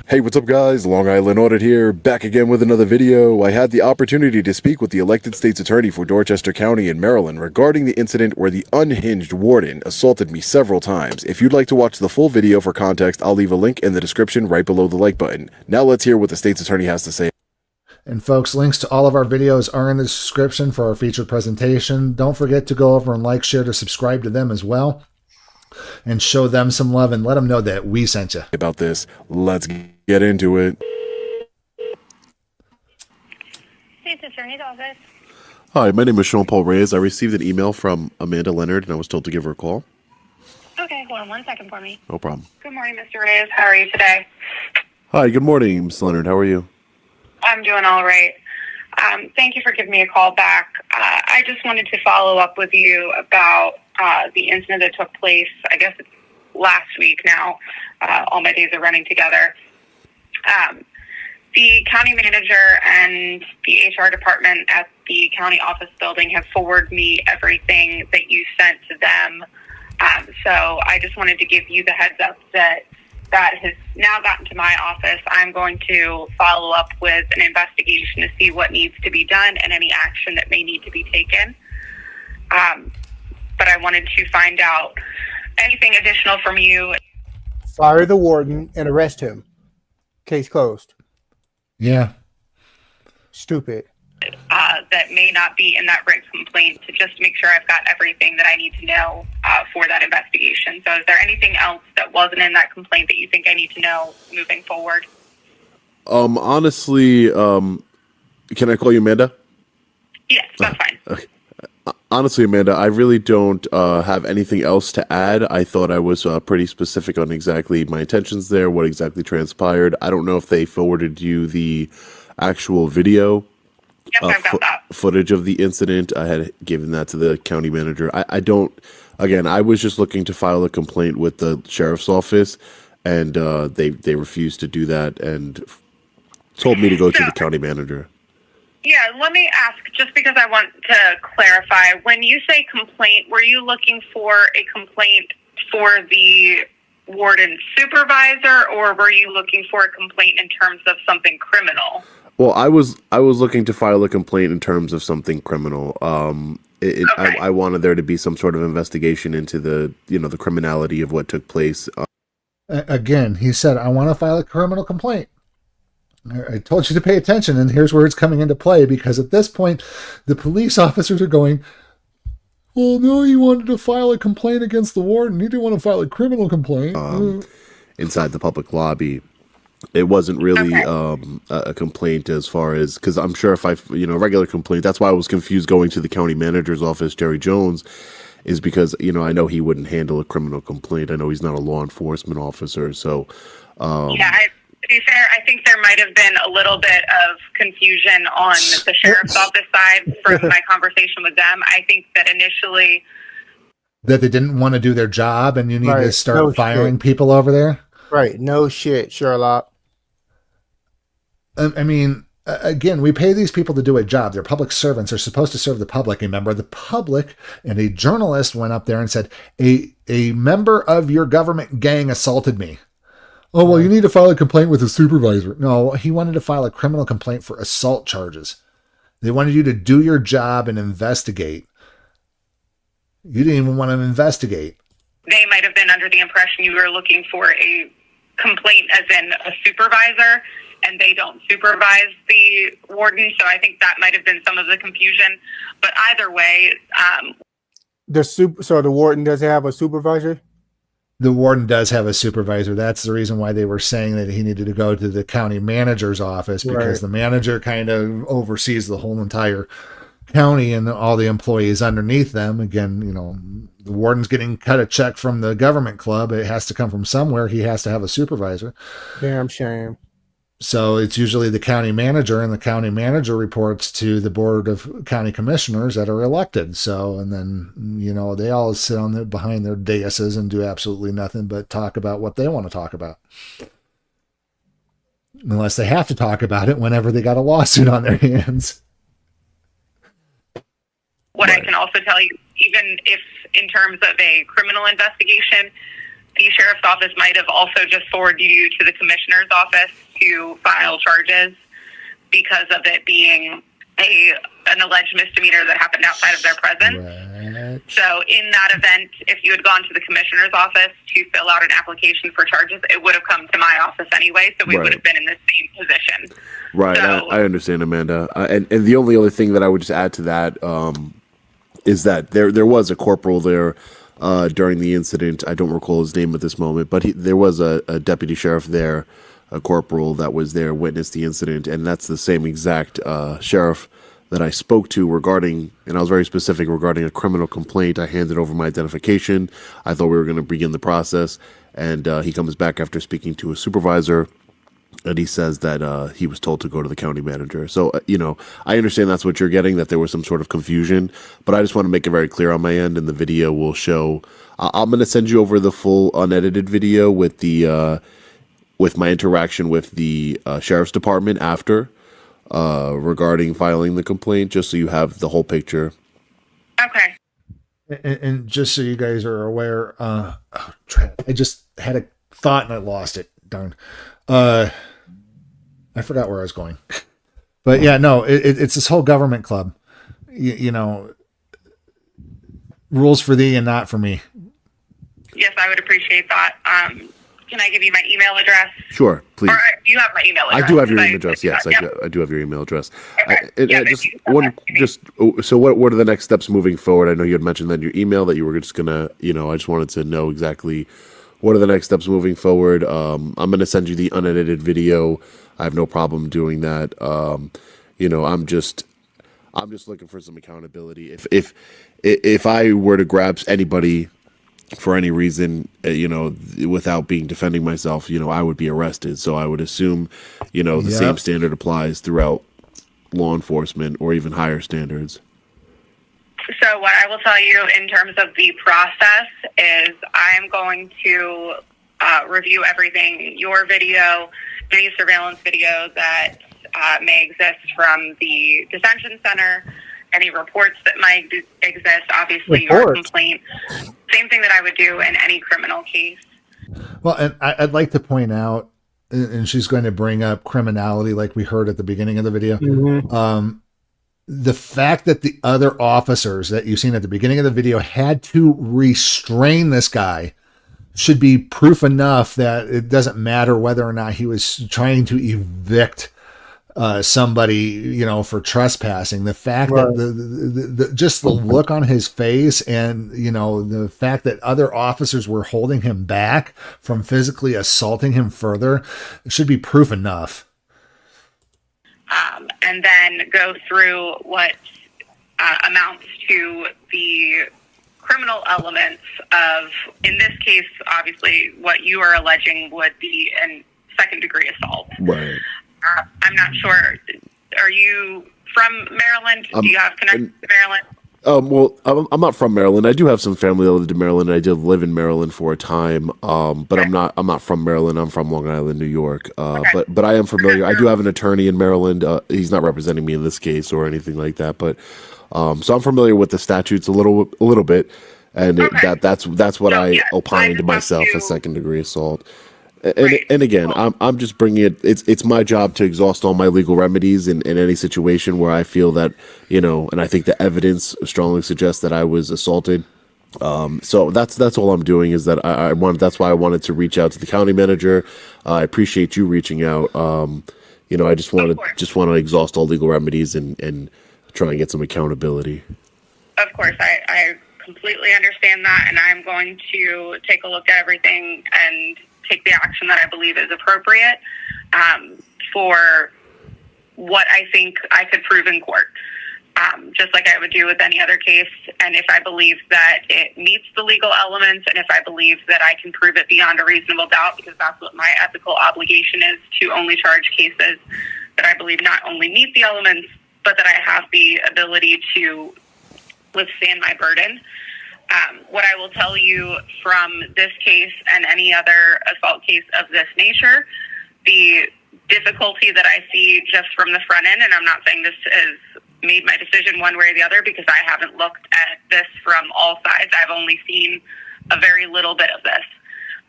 Hey, what's up, guys? Long Island Audit here, back again with another video. I had the opportunity to speak with the elected state's attorney for Dorchester County in Maryland regarding the incident where the unhinged warden assaulted me several times. If you'd like to watch the full video for context, I'll leave a link in the description right below the like button. Now let's hear what the state's attorney has to say. And folks, links to all of our videos are in the description for our featured presentation. Don't forget to go over and like, share, to subscribe to them as well. And show them some love and let them know that we sent you. About this, let's get into it. State's Attorney's Office. Hi, my name is Sean Paul Reyes. I received an email from Amanda Leonard, and I was told to give her a call. Okay, hold on 1 second for me. No problem. Good morning, Mr. Reyes. How are you today? Hi, good morning, Ms. Leonard. How are you? I'm doing all right. Thank you for giving me a call back. I just wanted to follow up with you about the incident that took place, I guess it's last week now. All my days are running together. The county manager and the HR department at the county office building have forwarded me everything that you sent to them. So I just wanted to give you the heads up that has now gotten to my office. I'm going to follow up with an investigation to see what needs to be done and any action that may need to be taken. But I wanted to find out anything additional from you Fire the warden and arrest him. Case closed. Yeah. Stupid. That may not be in that written complaint to just make sure I've got everything that I need to know for that investigation. So is there anything else that wasn't in that complaint that you think I need to know moving forward? Honestly, can I call you Amanda? Yes, that's fine. Okay. Honestly, Amanda, I really don't have anything else to add. I thought I was pretty specific on exactly my intentions there, what exactly transpired. I don't know if they forwarded you the actual video. Yes, I've got that. Footage of the incident. I had given that to the county manager. I don't, again, I was just looking to file a complaint with the sheriff's office, and they refused to do that and told me to go to the county manager. Yeah, let me ask, just because I want to clarify, when you say complaint, were you looking for a complaint for the warden supervisor, or were you looking for a complaint in terms of something criminal? Well, I was looking to file a complaint in terms of something criminal. Okay. I wanted there to be some sort of investigation into the criminality of what took place. Again, he said, I want to file a criminal complaint. I told you to pay attention, and here's where it's coming into play, because at this point, the police officers are going, well, no, he wanted to file a complaint against the warden. He didn't want to file a criminal complaint. Inside the public lobby. It wasn't really a complaint as far as, because I'm sure if regular complaint, that's why I was confused going to the county manager's office, Jerry Jones, is because, I know he wouldn't handle a criminal complaint. I know he's not a law enforcement officer. So, to be fair, I think there might have been a little bit of confusion on the sheriff's office side from my conversation with them. I think that initially that they didn't want to do their job, and you need to start firing people over there. Right. No shit, Sherlock. I mean, again, we pay these people to do a job. They're public servants. They're supposed to serve the public. A member of the public and a journalist went up there and said, a member of your government gang assaulted me. Oh, well, you need to file a complaint with a supervisor. No, he wanted to file a criminal complaint for assault charges. They wanted you to do your job and investigate. You didn't even want to investigate. They might have been under the impression you were looking for a complaint as in a supervisor, and they don't supervise the warden. So I think that might have been some of the confusion. But either way, so the warden doesn't have a supervisor? The warden does have a supervisor. That's the reason why they were saying that he needed to go to the county manager's office, because the manager kind of oversees the whole entire county and all the employees underneath them. Again, the warden's getting cut a check from the government club. It has to come from somewhere. He has to have a supervisor. Damn shame. So it's usually the county manager, and the county manager reports to the board of county commissioners that are elected. So, and then, they all sit behind their daises and do absolutely nothing but talk about what they want to talk about. Unless they have to talk about it whenever they got a lawsuit on their hands. What I can also tell you, even if in terms of a criminal investigation, the sheriff's office might have also just forwarded you to the commissioner's office to file charges because of it being an alleged misdemeanor that happened outside of their presence. Right. So in that event, if you had gone to the commissioner's office to fill out an application for charges, it would have come to my office anyway, so we would have been in the same position. Right, so, I understand, Amanda. And the only other thing that I would just add to that is that there was a corporal there during the incident. I don't recall his name at this moment, but there was a deputy sheriff there, a corporal that was there, witnessed the incident, and that's the same exact sheriff that I spoke to regarding, and I was very specific regarding a criminal complaint. I handed over my identification. I thought we were going to begin the process, and he comes back after speaking to a supervisor, and he says that he was told to go to the county manager. So, I understand that's what you're getting, that there was some sort of confusion, but I just want to make it very clear on my end, and the video will show. I'm going to send you over the full unedited video with the with my interaction with the sheriff's department after regarding filing the complaint, just so you have the whole picture. Okay. And just so you guys are aware, I just had a thought and I lost it. Darn. I forgot where I was going. But yeah, no, it's this whole government club. Rules for thee and not for me. Yes, I would appreciate that. Can I give you my email address? Sure, please. Or you have my email address. I do have your email address. Yes, I do have your email address. So what are the next steps moving forward? I know you had mentioned that in your email that you were just gonna, I just wanted to know exactly what are the next steps moving forward. I'm gonna send you the unedited video. I have no problem doing that. I'm just looking for some accountability. If I were to grab anybody for any reason, without being defending myself, I would be arrested. So I would assume, the same standard applies throughout law enforcement or even higher standards. So what I will tell you in terms of the process is I'm going to review everything, your video, any surveillance video that may exist from the detention center, any reports that might exist, obviously your complaint. Same thing that I would do in any criminal case. Well, and I'd like to point out, and she's going to bring up criminality like we heard at the beginning of the video. Mm-hmm. The fact that the other officers that you've seen at the beginning of the video had to restrain this guy should be proof enough that it doesn't matter whether or not he was trying to evict somebody, for trespassing. The fact that the just the look on his face and, the fact that other officers were holding him back from physically assaulting him further should be proof enough. And then go through what amounts to the criminal elements of, in this case, obviously, what you are alleging would be a second-degree assault. Right. I'm not sure. Are you from Maryland? Do you have connections to Maryland? Well, I'm not from Maryland. I do have some family that lived in Maryland. I did live in Maryland for a time, but I'm not from Maryland. I'm from Long Island, New York. But I am familiar. I do have an attorney in Maryland. He's not representing me in this case or anything like that. But so I'm familiar with the statutes a little bit, and that's what I opined myself as second-degree assault. And again, I'm just bringing it. It's my job to exhaust all my legal remedies in any situation where I feel that, and I think the evidence strongly suggests that I was assaulted. So that's all I'm doing is that that's why I wanted to reach out to the county manager. I appreciate you reaching out. I just want to exhaust all legal remedies and try and get some accountability. Of course, I completely understand that, and I'm going to take a look at everything and take the action that I believe is appropriate for what I think I could prove in court, just like I would do with any other case. And if I believe that it meets the legal elements, and if I believe that I can prove it beyond a reasonable doubt, because that's what my ethical obligation is, to only charge cases that I believe not only meet the elements, but that I have the ability to withstand my burden. What I will tell you from this case and any other assault case of this nature, the difficulty that I see just from the front end, and I'm not saying this has made my decision one way or the other because I haven't looked at this from all sides. I've only seen a very little bit of this.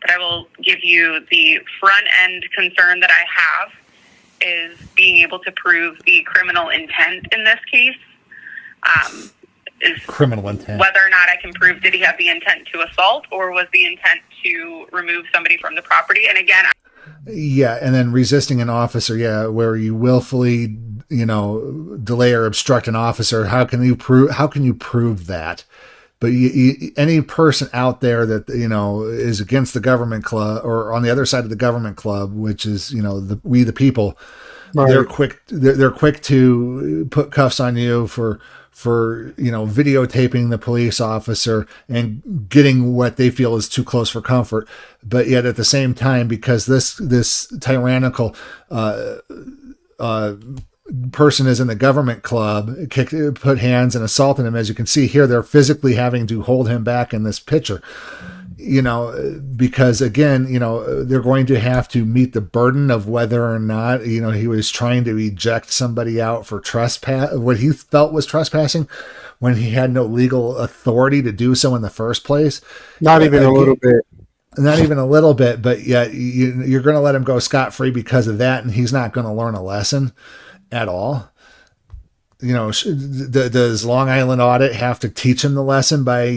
But I will give you the front end concern that I have is being able to prove the criminal intent in this case. Is criminal intent. Whether or not I can prove, did he have the intent to assault or was the intent to remove somebody from the property? And again, and then resisting an officer, where you willfully, delay or obstruct an officer. How can you prove that? But any person out there that, is against the government club or on the other side of the government club, which is, we the people, right. They're quick to put cuffs on you for videotaping the police officer and getting what they feel is too close for comfort. But yet at the same time, because this tyrannical person is in the government club, put hands and assaulted him. As you can see here, they're physically having to hold him back in this picture. Because again, they're going to have to meet the burden of whether or not, he was trying to eject somebody out for trespass, what he felt was trespassing when he had no legal authority to do so in the first place. Not even a little bit, but yet you're going to let him go scot-free because of that. And he's not going to learn a lesson at all. Does Long Island Audit have to teach him the lesson by,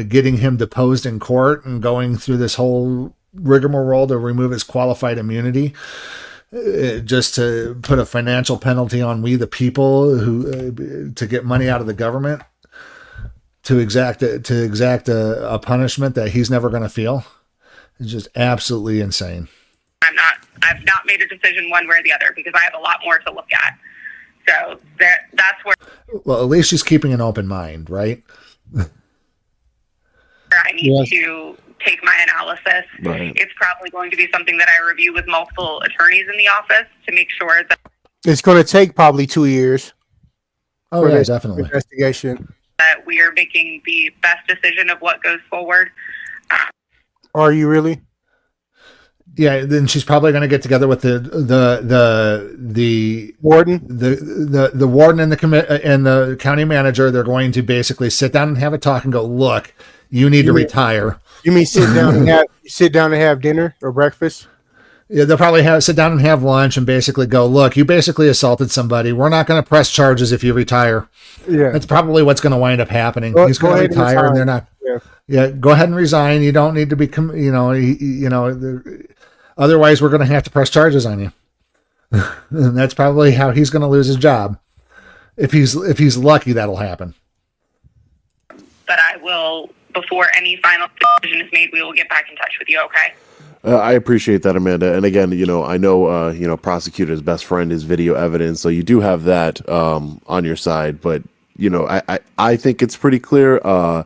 getting him deposed in court and going through this whole, rigmarole to remove his qualified immunity, just to put a financial penalty on we the people who to get money out of the government, to exact a punishment that he's never going to feel. It's just absolutely insane. I've not made a decision one way or the other because I have a lot more to look at. So that's where. Well, at least she's keeping an open mind, right? I need to take my analysis. Right. It's probably going to be something that I review with multiple attorneys in the office to make sure that It's going to take probably 2 years. Oh for yeah, this definitely. investigation. that we are making the best decision of what goes forward. Are you really? Yeah, then she's probably going to get together with the Warden, the warden and the county manager. They're going to basically sit down and have a talk and go, look, you need to retire. You mean sit down and have dinner or breakfast? Yeah, they'll probably sit down and have lunch and basically go, look, you basically assaulted somebody. We're not going to press charges if you retire. Yeah, That's probably what's going to wind up happening. He's go going to ahead and retire, and they're resign. not. Yeah, go ahead and resign. You don't need to be, otherwise we're going to have to press charges on you. And that's probably how he's going to lose his job. If he's lucky, that'll happen. But I will, before any final decision is made, we will get back in touch with you, okay? I appreciate that, Amanda. And again, I know, prosecutor's best friend is video evidence, so you do have that on your side. But I think it's pretty clear. I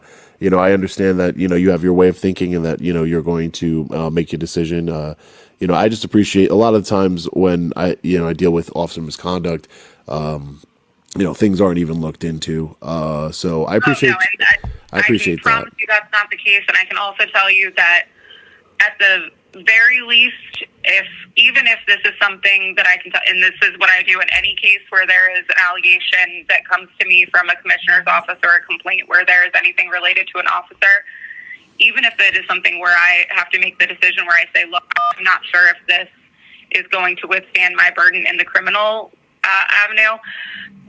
understand that you have your way of thinking, and that you're going to make your decision. I just appreciate a lot of times when I deal with officer misconduct. Things aren't even looked into. So I appreciate. I appreciate I can promise you that's not the case, and I can also tell you that at the very least, even if this is something that I can tell, and this is what I do in any case where there is an allegation that comes to me from a commissioner's office or a complaint where there is anything related to an officer, even if it is something where I have to make the decision where I say, look, I'm not sure if this is going to withstand my burden in the criminal avenue,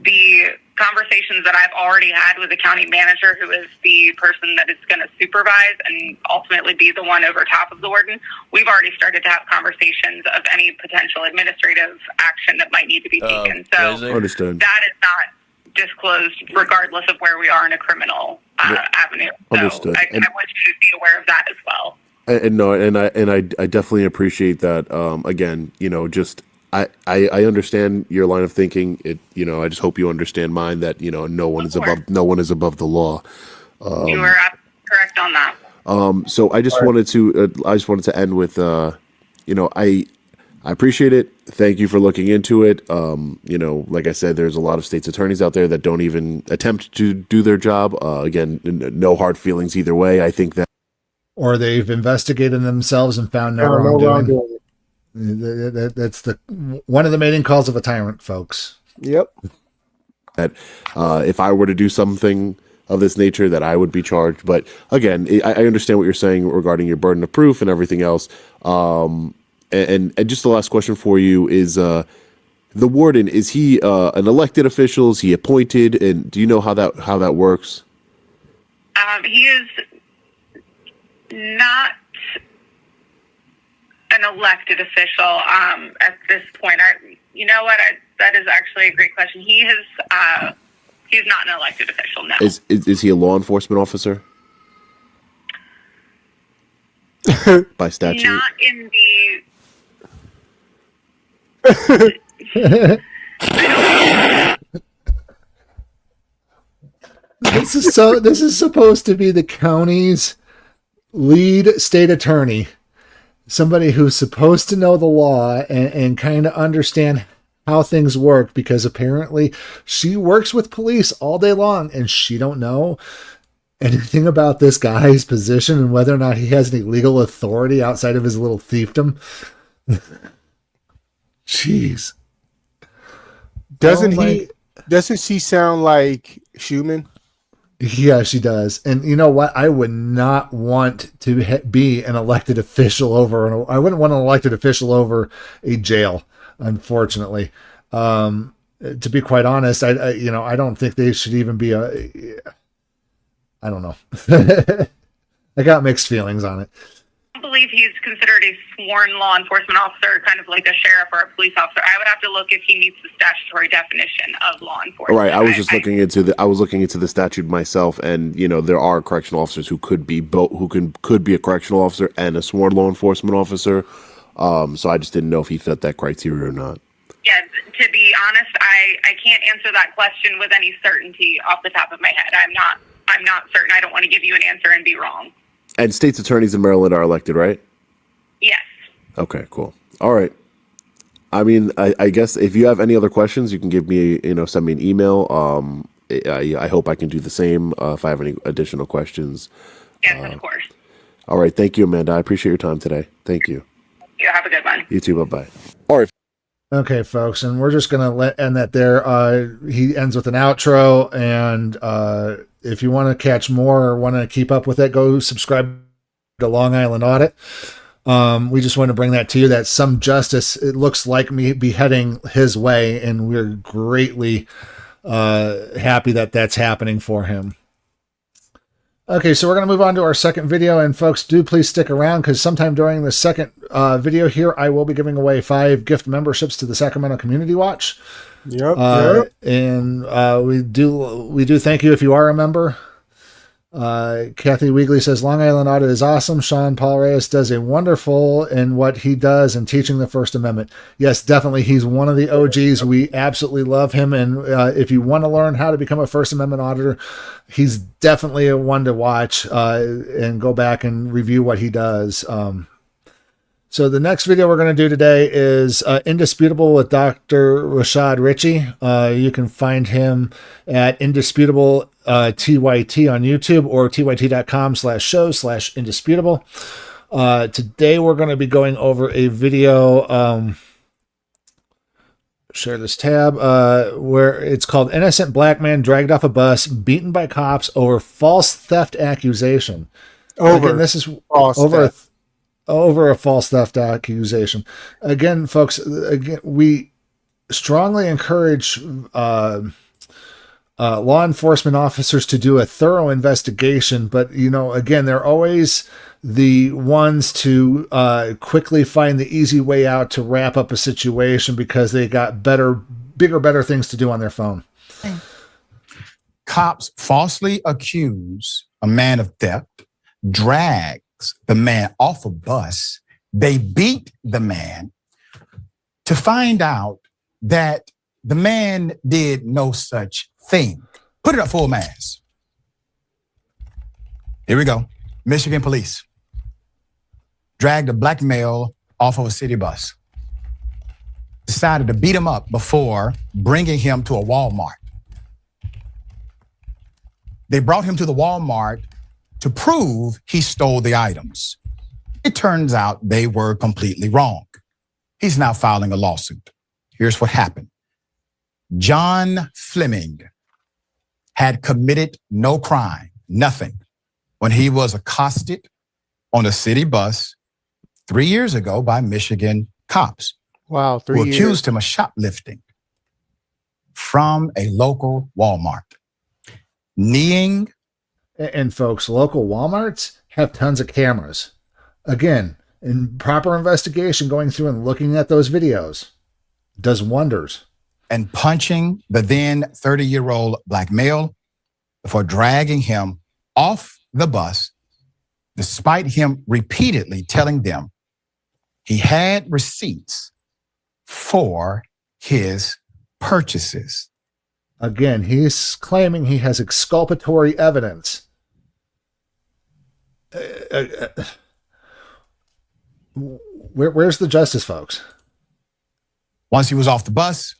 the conversations that I've already had with the county manager, who is the person that is going to supervise and ultimately be the one over top of the warden, we've already started to have conversations of any potential administrative action that might need to be taken. So Understood. that is not disclosed regardless of where we are in a criminal avenue. So Understood. I want you to be aware of that as well. I definitely appreciate that. Again, I understand your line of thinking. I just hope you understand mine, that no one is above the law. You are correct on that. So I just wanted to end with I appreciate it. Thank you for looking into it. Like I said, there's a lot of state's attorneys out there that don't even attempt to do their job. Again, no hard feelings either way. I think that, or they've investigated themselves and found no wrongdoing. That's one of the mating calls of a tyrant, folks. Yep. That if I were to do something of this nature, that I would be charged. But again, I understand what you're saying regarding your burden of proof and everything else. And just the last question for you is, the warden, is he an elected official? Is he appointed? And do you know how that works? He is not an elected official at this point. That is actually a great question. He's not an elected official, no. Is he a law enforcement officer? By statute? Not in This is supposed to be the county's lead state attorney. Somebody who's supposed to know the law and kind of understand how things work, because apparently she works with police all day long and she don't know anything about this guy's position and whether or not he has any legal authority outside of his little thiefdom. Jeez. Doesn't she sound like Schumann? Yeah, she does. And you know what? I would not want to be an elected official I wouldn't want an elected official over a jail, unfortunately. To be quite honest, I don't think they should even be I don't know. I got mixed feelings on it. believe he's considered a sworn law enforcement officer, kind of like a sheriff or a police officer. I would have to look if he meets the statutory definition of law enforcement. Right. I was just looking into the statute myself, and there are correctional officers who could be both, could be a correctional officer and a sworn law enforcement officer. So I just didn't know if he fit that criteria or not. Yeah, to be honest, I can't answer that question with any certainty off the top of my head. I'm not certain. I don't want to give you an answer and be wrong. And state's attorneys in Maryland are elected, right? Yes. Okay, cool. All right. I mean, I guess if you have any other questions, you can give me, send me an email. I hope I can do the same if I have any additional questions. Yes, of course. All right. Thank you, Amanda. I appreciate your time today. Thank you. You have a good one. You too. Bye-bye. All right. Okay, folks, and we're just gonna end that there. He ends with an outro, and if you want to catch more or want to keep up with it, go subscribe to Long Island Audit. We just want to bring that to you. That some justice, it looks like me be heading his way, and we're greatly happy that that's happening for him. Okay, so we're going to move on to our second video, and folks, do please stick around, because sometime during the second video here, I will be giving away 5 gift memberships to the Sacramento Community Watch. Yep. And we do thank you if you are a member. Kathy Weegley says, Long Island Audit is awesome. Sean Paul Reyes does a wonderful in what he does in teaching the First Amendment. Yes, definitely. He's one of the OGs. We absolutely love him. And if you want to learn how to become a First Amendment auditor, he's definitely a one to watch and go back and review what he does. So the next video we're going to do today is Indisputable with Dr. Rashad Ritchie. You can find him at Indisputable TYT on YouTube or tyt.com/show/indisputable. Today we're going to be going over a video, share this tab, where it's called Innocent Black Man Dragged Off a Bus, Beaten by Cops Over False Theft Accusation. Again, this is over a false theft accusation. Again, folks, we strongly encourage law enforcement officers to do a thorough investigation, but again, they're always the ones to quickly find the easy way out to wrap up a situation because they got better things to do on their phone. Cops falsely accuse a man of theft, drag the man off a bus. They beat the man to find out that the man did no such thing. Put it up full mass. Here we go. Michigan police dragged a black male off of a city bus. Decided to beat him up before bringing him to a Walmart. They brought him to the Walmart to prove he stole the items. It turns out they were completely wrong. He's now filing a lawsuit. Here's what happened. John Fleming had committed no crime, nothing, when he was accosted on a city bus 3 years ago by Michigan cops. Wow, 3 who years. accused him of shoplifting from a local Walmart. Kneeing. And folks, local Walmarts have tons of cameras. Again, in proper investigation, going through and looking at those videos does wonders. And punching the then 30-year-old black male before dragging him off the bus, despite him repeatedly telling them he had receipts for his purchases. Again, he's claiming he has exculpatory evidence. Where's the justice, folks? Once he was off the bus,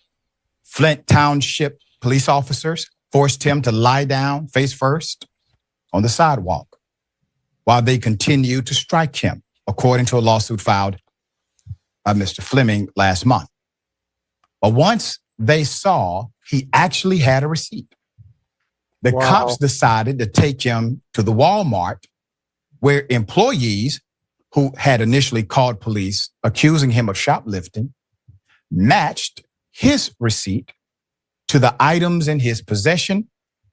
Flint Township police officers forced him to lie down face first on the sidewalk while they continued to strike him, according to a lawsuit filed by Mr. Fleming last month. But once they saw he actually had a receipt, the cops decided to take him to the Walmart, where employees who had initially called police accusing him of shoplifting matched his receipt to the items in his possession,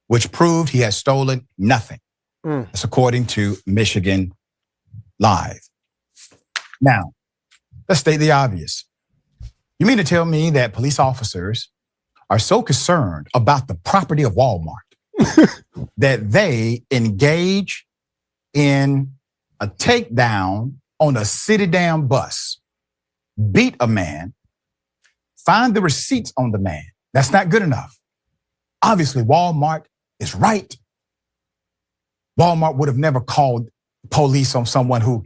which proved he had stolen nothing. That's according to Michigan Live. Now, let's state the obvious. You mean to tell me that police officers are so concerned about the property of Walmart that they engage in a takedown on a city damn bus, beat a man, find the receipts on the man? That's not good enough. Obviously, Walmart is right. Walmart would have never called police on someone who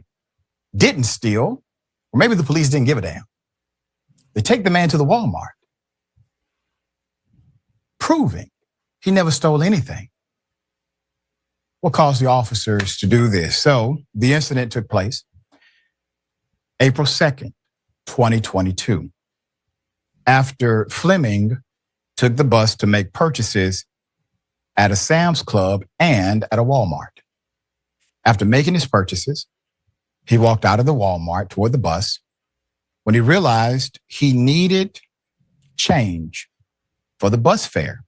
didn't steal, or maybe the police didn't give a damn. They take the man to the Walmart, proving he never stole anything. What caused the officers to do this? So the incident took place April 2nd, 2022, after Fleming took the bus to make purchases at a Sam's Club and at a Walmart. After making his purchases, he walked out of the Walmart toward the bus when he realized he needed change for the bus fare.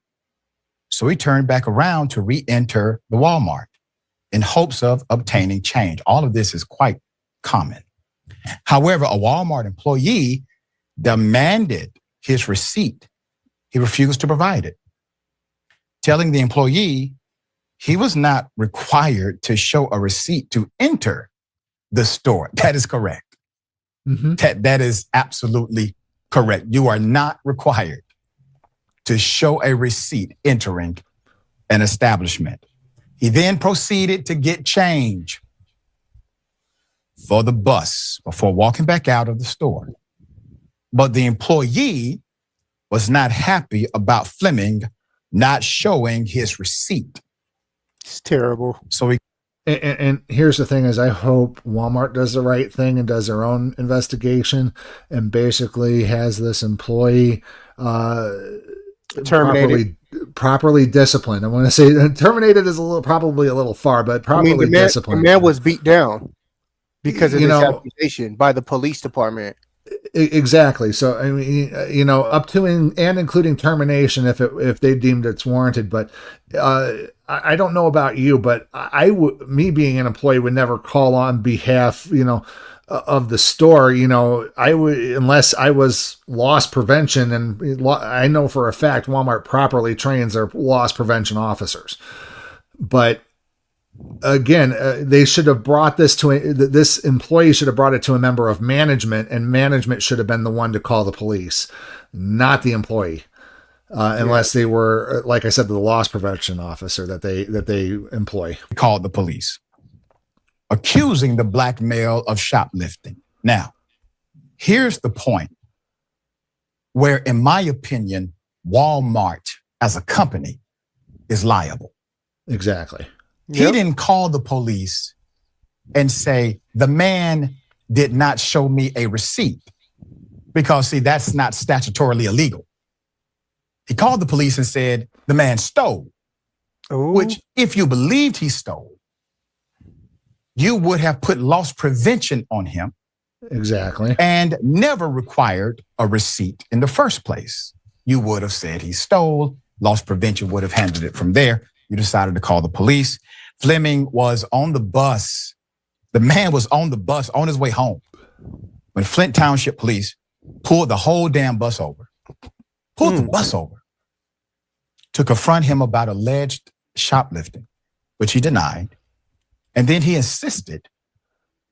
So he turned back around to re-enter the Walmart in hopes of obtaining change. All of this is quite common. However, a Walmart employee demanded his receipt. He refused to provide it, telling the employee he was not required to show a receipt to enter the store. That is correct. That is absolutely correct. You are not required to show a receipt entering an establishment. He then proceeded to get change for the bus before walking back out of the store. But the employee was not happy about Fleming not showing his receipt. It's terrible. So he and here's the thing is I hope Walmart does the right thing and does their own investigation and basically has this employee terminated. Properly disciplined. I want to say terminated is probably a little far, but properly disciplined. The man was beat down because of this accusation by the police department. Exactly. So I mean, up to and including termination if they deemed it's warranted. But I don't know about you, but me being an employee would never call on behalf, of the store. I would, unless I was loss prevention, and I know for a fact Walmart properly trains their loss prevention officers. But again, they should have brought this this employee should have brought it to a member of management, and management should have been the one to call the police, not the employee, unless they were, like I said, the loss prevention officer that they employ. Called the police, accusing the black male of shoplifting. Now, here's the point where, in my opinion, Walmart as a company is liable. Exactly. He didn't call the police and say, the man did not show me a receipt, because, see, that's not statutorily illegal. He called the police and said, the man stole, which, if you believed he stole, you would have put loss prevention on him. Exactly. And never required a receipt in the first place. You would have said he stole, loss prevention would have handled it from there. You decided to call the police. Fleming was on the bus. The man was on the bus on his way home when Flint Township Police pulled the whole damn bus over. Pulled the bus over to confront him about alleged shoplifting, which he denied. And then he insisted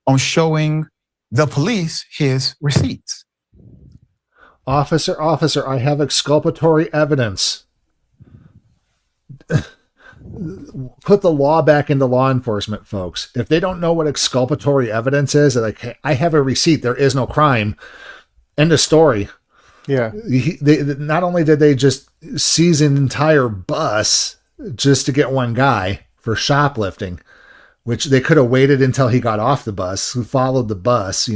on showing the police his receipts. Officer, I have exculpatory evidence. Put the law back into law enforcement, folks. If they don't know what exculpatory evidence is, like, I have a receipt, there is no crime. End of story. Yeah. They not only did they just seize an entire bus just to get one guy for shoplifting, which they could have waited until he got off the bus, who followed the bus,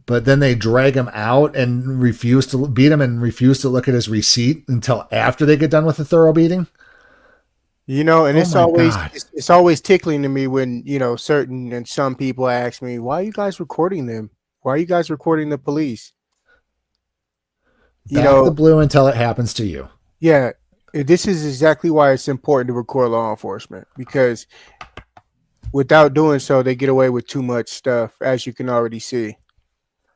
but then they drag him out and refuse to beat him and refuse to look at his receipt until after they get done with the thorough beating. And it's always tickling to me when, some people ask me, why are you guys recording them? Why are you guys recording the police? Back the blue until it happens to you. Yeah. This is exactly why it's important to record law enforcement, because without doing so, they get away with too much stuff, as you can already see.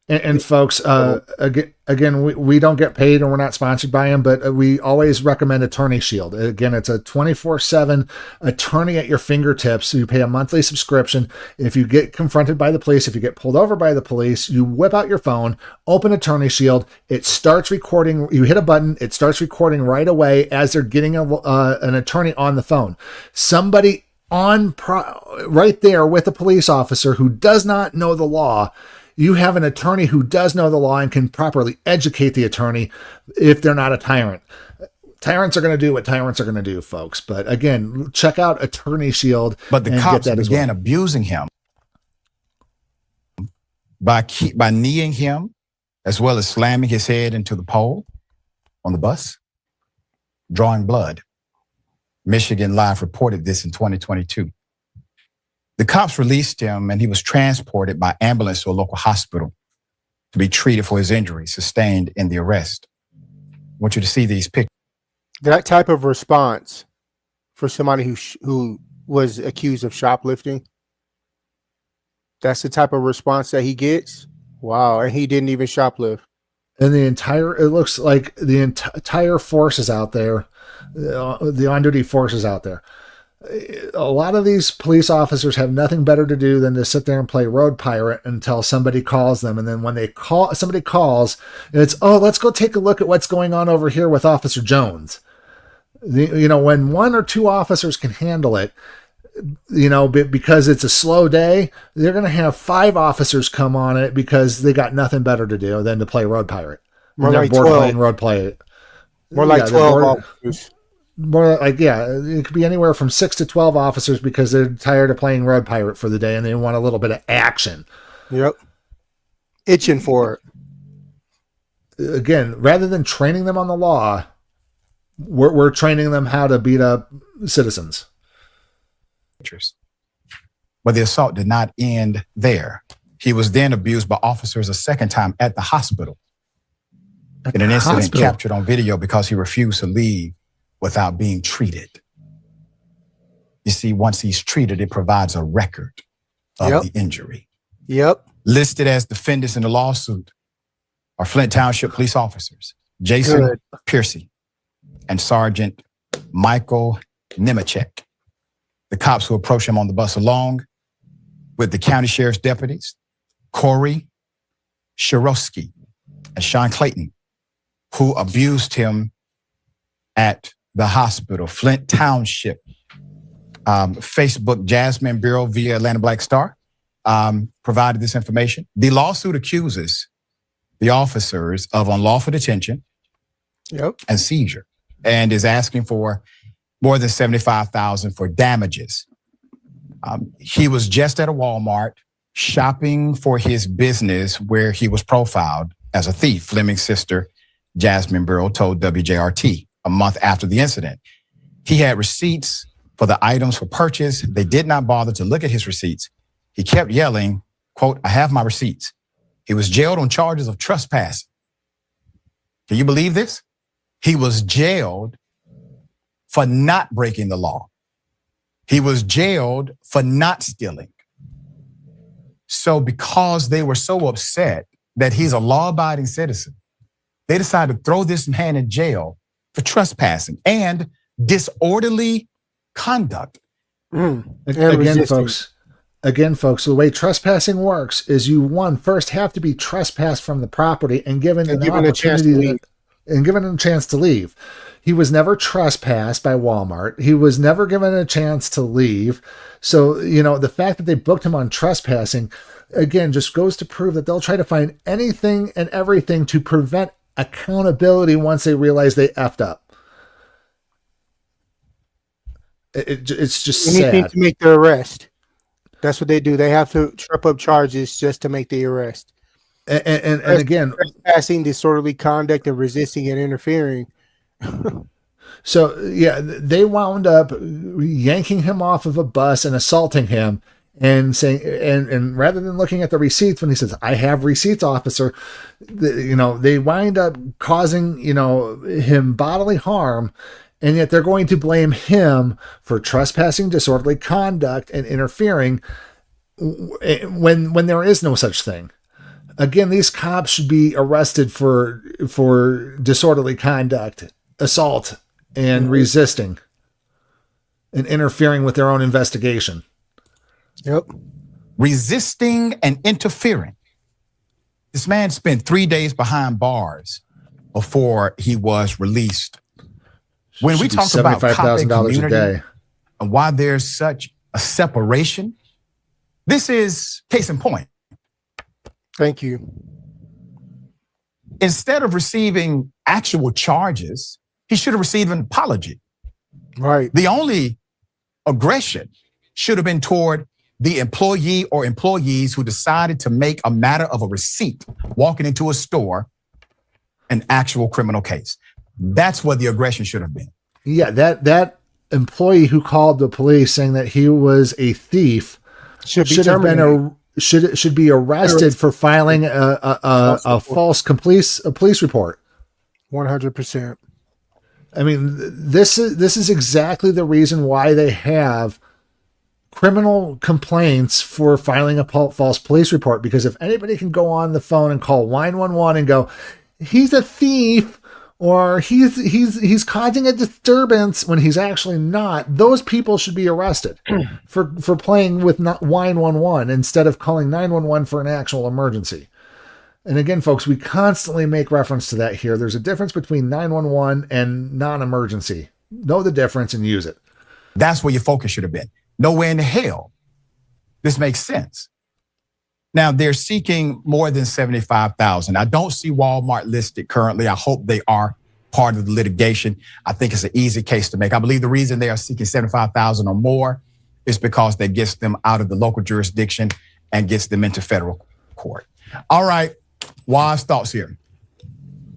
And folks, again, we don't get paid and we're not sponsored by him, but we always recommend Attorney Shield. Again, it's a 24/7 attorney at your fingertips. So you pay a monthly subscription. If you get confronted by the police, if you get pulled over by the police, you whip out your phone, open Attorney Shield. It starts recording. You hit a button. It starts recording right away as they're getting an attorney on the phone. Somebody right there with a police officer who does not know the law. You have an attorney who does know the law and can properly educate the attorney if they're not a tyrant. Tyrants are going to do what tyrants are going to do, folks. But again, check out Attorney Shield. But the cops began abusing him by kneeing him, as well as slamming his head into the pole on the bus, drawing blood. Michigan Live reported this in 2022. The cops released him and he was transported by ambulance to a local hospital to be treated for his injuries sustained in the arrest. I want you to see these pictures. That type of response for somebody who was accused of shoplifting, that's the type of response that he gets. Wow. And he didn't even shoplift. And it looks like the entire forces out there, the on-duty forces out there. A lot of these police officers have nothing better to do than to sit there and play road pirate until somebody calls them. And then when somebody calls, it's, oh, let's go take a look at what's going on over here with Officer Jones. When one or two officers can handle it, because it's a slow day, they're going to have 5 officers come on it because they got nothing better to do than to play road pirate. More like 12. Playing road play. More like 12 officers. More like, it could be anywhere from 6 to 12 officers because they're tired of playing road pirate for the day and they want a little bit of action. Yep. Itching for it. Again, rather than training them on the law, we're training them how to beat up citizens. But the assault did not end there. He was then abused by officers a second time at the hospital in an incident captured on video because he refused to leave without being treated. You see, once he's treated, it provides a record of the injury. Yep. Listed as defendants in the lawsuit are Flint Township police officers, Jason Piercy and Sergeant Michael Nemechek. The cops who approached him on the bus along with the county sheriff's deputies, Corey Shirosky and Sean Clayton, who abused him at the hospital. Flint Township, Facebook Jasmine Bureau via Atlanta Black Star provided this information. The lawsuit accuses the officers of unlawful detention and seizure and is asking for more than $75,000 for damages. He was just at a Walmart shopping for his business where he was profiled as a thief. Fleming's sister, Jasmine Burrow, told WJRT a month after the incident. He had receipts for the items for purchase. They did not bother to look at his receipts. He kept yelling, quote, "I have my receipts." He was jailed on charges of trespassing. Can you believe this? He was jailed for not breaking the law. He was jailed for not stealing. So because they were so upset that he's a law-abiding citizen, they decided to throw this man in jail for trespassing and disorderly conduct. Again, folks, the way trespassing works is you first have to be trespassed from the property and given an opportunity and given a chance to leave. He was never trespassed by Walmart. He was never given a chance to leave. So, the fact that they booked him on trespassing, again, just goes to prove that they'll try to find anything and everything to prevent accountability once they realize they effed up. It's just anything sad. To make the arrest. That's what they do. They have to trip up charges just to make the arrest. And again, trespassing, disorderly conduct, and resisting and interfering. So they wound up yanking him off of a bus and assaulting him and saying, and rather than looking at the receipts when he says, "I have receipts, officer," they wind up causing, him bodily harm. And yet they're going to blame him for trespassing, disorderly conduct, and interfering when there is no such thing. Again, these cops should be arrested for disorderly conduct, assault, and resisting and interfering with their own investigation. Yep. Resisting and interfering. This man spent 3 days behind bars before he was released. When we talk about cop and community a day and why there's such a separation, this is case in point. Thank you. Instead of receiving actual charges, he should have received an apology. Right. The only aggression should have been toward the employee or employees who decided to make a matter of a receipt walking into a store an actual criminal case. That's what the aggression should have been. Yeah, that employee who called the police saying that he was a thief should be arrested for filing a false police report. 100%. I mean, this is exactly the reason why they have criminal complaints for filing a false police report. Because if anybody can go on the phone and call 911 and go, he's a thief, or he's causing a disturbance when he's actually not, those people should be arrested for playing with 911 instead of calling 911 for an actual emergency. And again, folks, we constantly make reference to that here. There's a difference between 911 and non-emergency. Know the difference and use it. That's where your focus should have been. Nowhere in hell this makes sense. Now, they're seeking more than $75,000. I don't see Walmart listed currently. I hope they are part of the litigation. I think it's an easy case to make. I believe the reason they are seeking $75,000 or more is because that gets them out of the local jurisdiction and gets them into federal court. All right, Waz, thoughts here?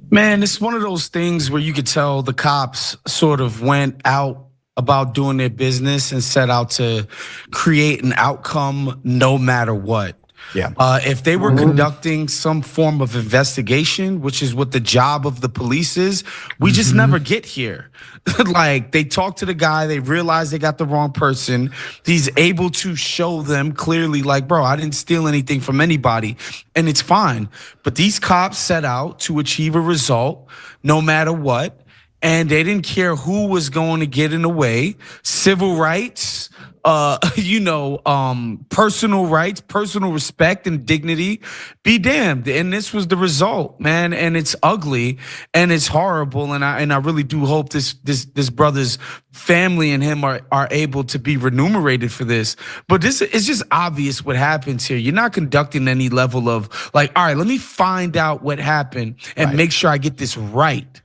Man, it's one of those things where you could tell the cops sort of went out about doing their business and set out to create an outcome no matter what. Yeah. If they were conducting some form of investigation, which is what the job of the police is, we just never get here. Like, they talk to the guy, they realize they got the wrong person. He's able to show them clearly, like, bro, I didn't steal anything from anybody, and it's fine. But these cops set out to achieve a result no matter what, and they didn't care who was going to get in the way. Civil rights, personal rights, personal respect and dignity, be damned. And this was the result, man. And it's ugly and it's horrible. And I really do hope this brother's family and him are able to be remunerated for this. But this is just obvious what happens here. You're not conducting any level of like, all right, let me find out what happened and make sure I get this right.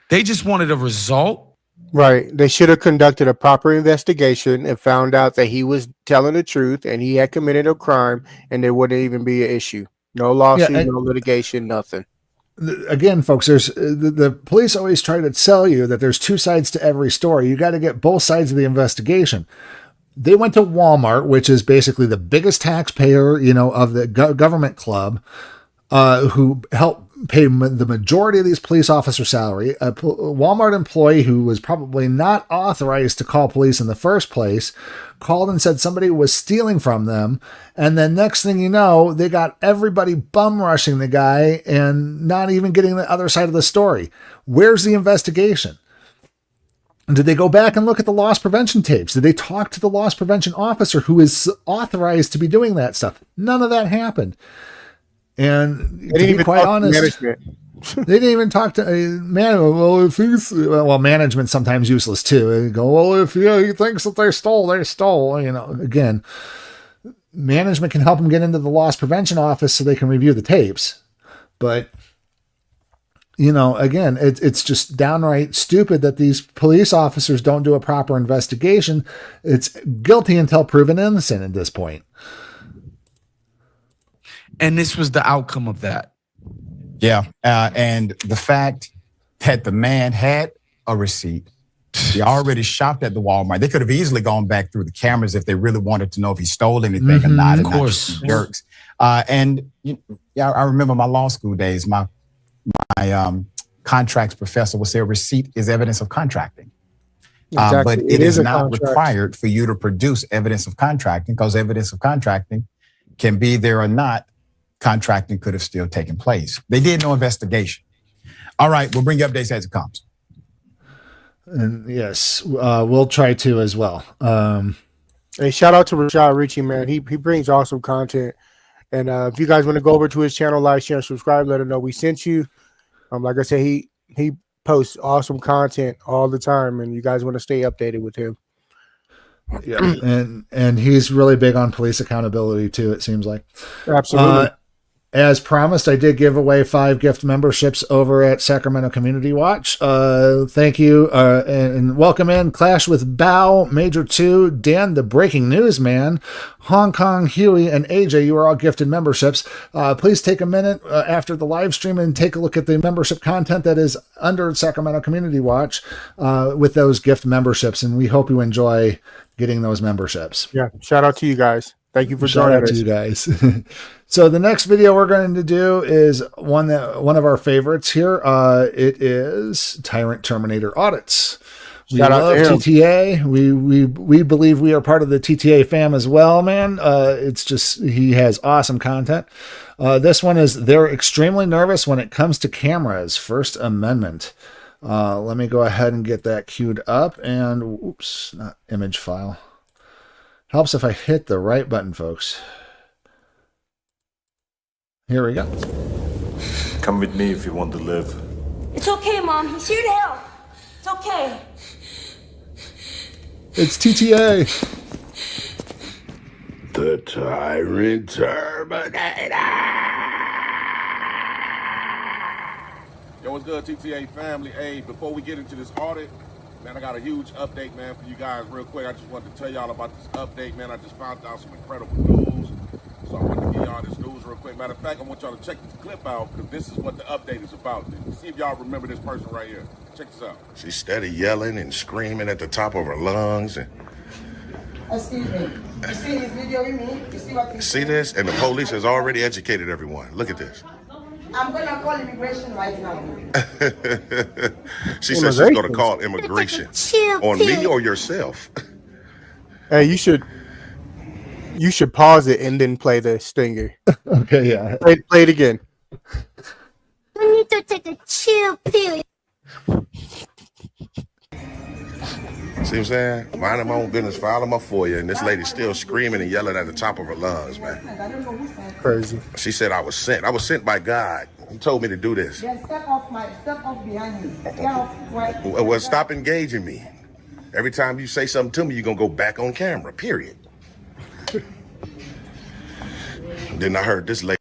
They just wanted a result. Right. They should have conducted a proper investigation and found out that he was telling the truth and he had committed a crime, and there wouldn't even be an issue. No lawsuit, no litigation, nothing. Again, folks, there's the police always try to tell you that there's two sides to every story. You got to get both sides of the investigation. They went to Walmart, which is basically the biggest taxpayer, of the government club, who helped pay the majority of these police officer salary. A Walmart employee who was probably not authorized to call police in the first place called and said somebody was stealing from them. And then next thing you know, they got everybody bum rushing the guy and not even getting the other side of the story. Where's the investigation? Did they go back and look at the loss prevention tapes? Did they talk to the loss prevention officer who is authorized to be doing that stuff? None of that happened. And to be quite honest, they didn't even talk to management's sometimes useless too. They go, well, if he thinks that they stole. Again, management can help them get into the loss prevention office so they can review the tapes. But again, it's just downright stupid that these police officers don't do a proper investigation. It's guilty until proven innocent at this point. And this was the outcome of that. Yeah. And the fact that the man had a receipt, he already shopped at the Walmart. They could have easily gone back through the cameras if they really wanted to know if he stole anything or not. Of course. Jerks. I remember my law school days. My contracts professor would say a receipt is evidence of contracting. But Exactly. it is a not contract. required for you to produce evidence of contracting, because evidence of contracting can be there or not. Contracting could have still taken place. They did no investigation. All right, we'll bring you updates as it comes. And yes, we'll try to as well. Hey, shout out to Rashad Ritchie, man. He brings awesome content. And if you guys want to go over to his channel, like, share, and subscribe, let him know we sent you. Like I said, he posts awesome content all the time, and you guys want to stay updated with him. Yeah, and he's really big on police accountability too, it seems like. Absolutely. As promised, I did give away 5 gift memberships over at Sacramento Community Watch. Thank you, and welcome in Clash with Bao, Major 2, Dan the Breaking News Man, Hong Kong, Huey, and AJ. You are all gifted memberships. Please take a minute after the live stream and take a look at the membership content that is under Sacramento Community Watch with those gift memberships, and we hope you enjoy getting those memberships. Yeah, shout out to you guys. Thank you for joining us. Shout out to you guys. So the next video we're going to do is one of our favorites here. It is Tyrant Terminator Audits. We love TTA. We believe we are part of the TTA fam as well, man. It's just, he has awesome content. This one is, they're extremely nervous when it comes to cameras. First Amendment. Let me go ahead and get that queued up, and oops, not image file. Helps if I hit the right button, folks. Here we go. Come with me if you want to live. It's okay, Mom. He's here to help. It's okay. It's TTA. The Tyrant Terminator. Yo, what's good, TTA family? Hey, before we get into this audit, man, I got a huge update, man, for you guys real quick. I just wanted to tell y'all about this update, man. I just found out some incredible news. So I wanted to give y'all this news real quick. Matter of fact, I want y'all to check this clip out, because this is what the update is about. See if y'all remember this person right here. Check this out. She's steady yelling and screaming at the top of her lungs. And excuse me. You see this video you mean? You see what see this? And the police has already educated everyone. Look at this. I'm going to call immigration right now. She says she's going to call immigration. On me or yourself? Hey, you should pause it and then play the stinger. Okay, yeah. Play it again. We need to take a chill pill. See what I'm saying? Minding my own business, filing my FOIA, and this lady's still screaming and yelling at the top of her lungs, man. Crazy. She said I was sent. I was sent by God. He told me to do this. Then step off behind me. Get off right. Well, stop engaging me. Every time you say something to me, you're going to go back on camera, period. Then I heard this lady.